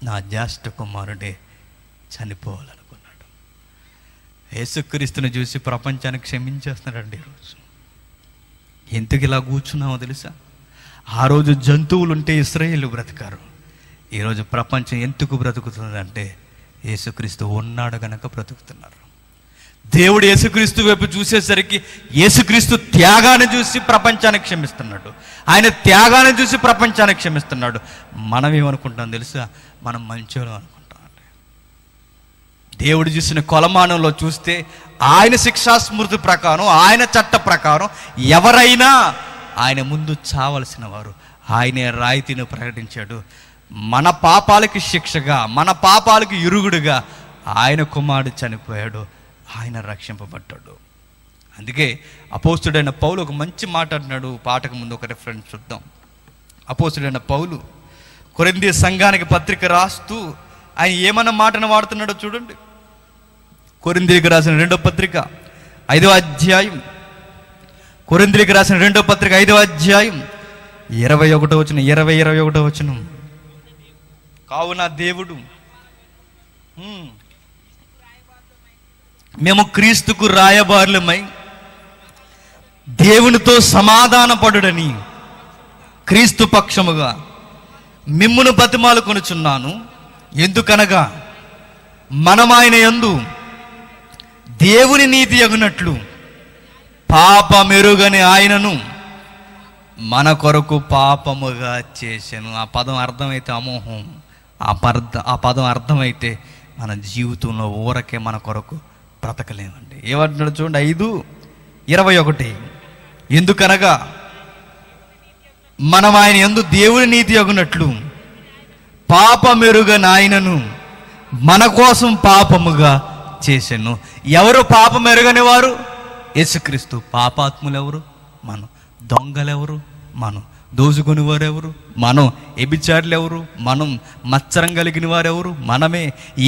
నా జ్యేష్ఠ కుమారుడే చనిపోవాలనుకున్నాడు. యేసుక్రీస్తుని చూసి ప్రపంచాన్ని క్షమించేస్తున్నాడండి. ఈరోజు ఎందుకు ఇలా కూర్చున్నామో తెలుసా? ఆ రోజు జంతువులు ఉంటే ఇశ్రాయేలు బ్రతికారు. ఈరోజు ప్రపంచం ఎందుకు బ్రతుకుతుందంటే యేసుక్రీస్తు ఉన్నాడు కనుక బ్రతుకుతున్నారు. దేవుడు యేసుక్రీస్తు వైపు చూసేసరికి యేసుక్రీస్తు త్యాగాన్ని చూసి ప్రపంచాన్ని క్షమిస్తున్నాడు. ఆయన త్యాగాన్ని చూసి ప్రపంచాన్ని క్షమిస్తున్నాడు. మనం ఏమనుకుంటాం తెలుసా? మనం మంచోళ్ళం అనుకుంటాం. దేవుడు చూసిన కొలమానంలో చూస్తే ఆయన శిక్షాస్మృతి ప్రకారం, ఆయన చట్ట ప్రకారం ఎవరైనా ఆయన ముందు చావలసిన వారు. ఆయనే రాయితీని ప్రకటించాడు. మన పాపాలకి శిక్షగా, మన పాపాలకి ఇరుగుడుగా ఆయన కుమారుడు చనిపోయాడు. ఆయన రక్షింపబడ్డాడు. అందుకే అపోస్తుడైన పౌలు ఒక మంచి మాట అంటున్నాడు. పాటకు ముందు ఒక రిఫరెన్స్ చూద్దాం. అపోస్తుడైన పౌలు కొరింథీ సంఘానికి పత్రిక రాస్తూ ఆయన ఏమన్నా మాటను వాడుతున్నాడో చూడండి. కొరింథీకి రాసిన 2వ పత్రిక 5వ అధ్యాయం, కొరింథీకి రాసిన 2వ పత్రిక 5వ అధ్యాయం 21వ వచనం, 21వ వచనం. కావున దేవుడు మేము క్రీస్తుకు రాయబారులమై దేవునితో సమాధాన పడుడని క్రీస్తు పక్షముగా మిమ్మును బతిమాలు కొనుచున్నాను. ఎందుకనగా మనమాయన యందు దేవుని నీతి అగునట్లు పాపమెరుగని ఆయనను మన కొరకు పాపముగా చేశాను. ఆ పదం అర్థమైతే అమోహం, ఆ పదం అర్థమైతే మన జీవితంలో ఊరకే మన కొరకు బ్రతకలేమండి. ఏమంటున్నాడు చూడండి, 5:21. ఎందుకనగా మనం ఆయన యందు దేవుని నీతి అగునట్లు పాపమెరుగని ఆయనను మన కోసం పాపముగా చేశాను. ఎవరు పాపం ఎరగని వారు? యేసుక్రీస్తు. పాపాత్ములు ఎవరు? మనం. దొంగలెవరు? మనం. దోచుకుని వారెవరు? మనం. వ్యభిచారులు ఎవరు? మనం. మత్సరం కలిగిన వారెవరు? మనమే.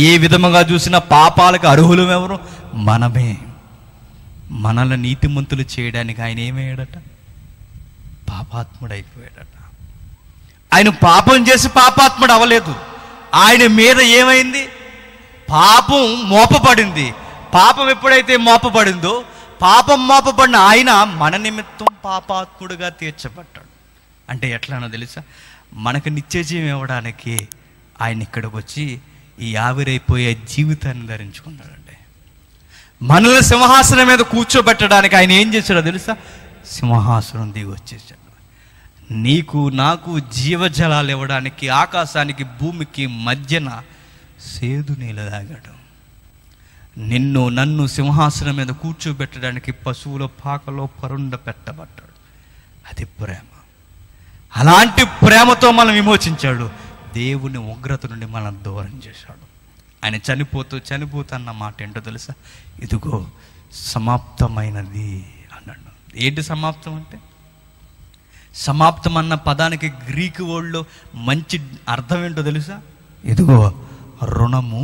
ఏ విధముగా చూసినా పాపాలకు అర్హులం ఎవరు? మనమే. మనల్ని నీతిమంతులు చేయడానికి ఆయన ఏమయ్యాడట? పాపాత్ముడైపోయాడట. ఆయన పాపం చేసి పాపాత్ముడు అవ్వలేదు. ఆయన మీద ఏమైంది? పాపం మోపబడింది. పాపం ఎప్పుడైతే మోపబడిందో, పాపం మోపబడిన ఆయన మన నిమిత్తం పాపాత్ముడుగా తీర్చబడ్డాడు. అంటే ఎట్లానో తెలుసా? మనకు నిత్యజీవం ఇవ్వడానికి ఆయన ఇక్కడికి వచ్చి ఈ ఆవిరైపోయే జీవితాన్ని ధరించుకున్నాడండి. మనల్ని సింహాసనం మీద కూర్చోబెట్టడానికి ఆయన ఏం చేశాడో తెలుసా? సింహాసనం దిగి వచ్చేసాడు. నీకు నాకు జీవజలాలు ఇవ్వడానికి ఆకాశానికి భూమికి మధ్యన సేదు నీళ్ళు తాగాడు. నిన్ను నన్ను సింహాసనం మీద కూర్చోబెట్టడానికి పశువుల పాకలో పరుండ పెట్టబడ్డాడు. అది ప్రేమ. అలాంటి ప్రేమతో మనం విమోచించాడు. దేవుని ఉగ్రత నుండి మనం దూరం చేశాడు. ఆయన చనిపోతూ అన్న మాట ఏంటో తెలుసా? ఇదిగో సమాప్తమైనది అన్నాడు. ఏంటి సమాప్తం అంటే? సమాప్తం అన్న పదానికి గ్రీకు వర్డ్లో మంచి అర్థం ఏంటో తెలుసా? ఇదిగో రుణము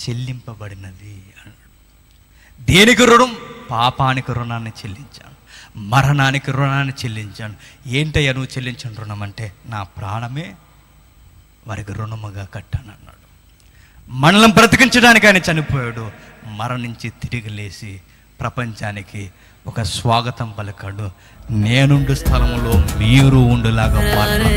చెల్లింపబడినది అన్నాడు. దేనికి రుణం? పాపానికి రుణాన్ని చెల్లించాను, మరణానికి రుణాన్ని చెల్లించాను. ఏంటయ్యా నువ్వు చెల్లించిన రుణం అంటే? నా ప్రాణమే వారికి రుణముగా కట్టాను అన్నాడు. మనల్ని బ్రతికించడానికి ఆయన చనిపోయాడు. మరణించి తిరిగి లేచి ప్రపంచానికి ఒక స్వాగతం పలికాడు. నేనుండు స్థలంలో మీరు ఉండులాగా వస్తాను.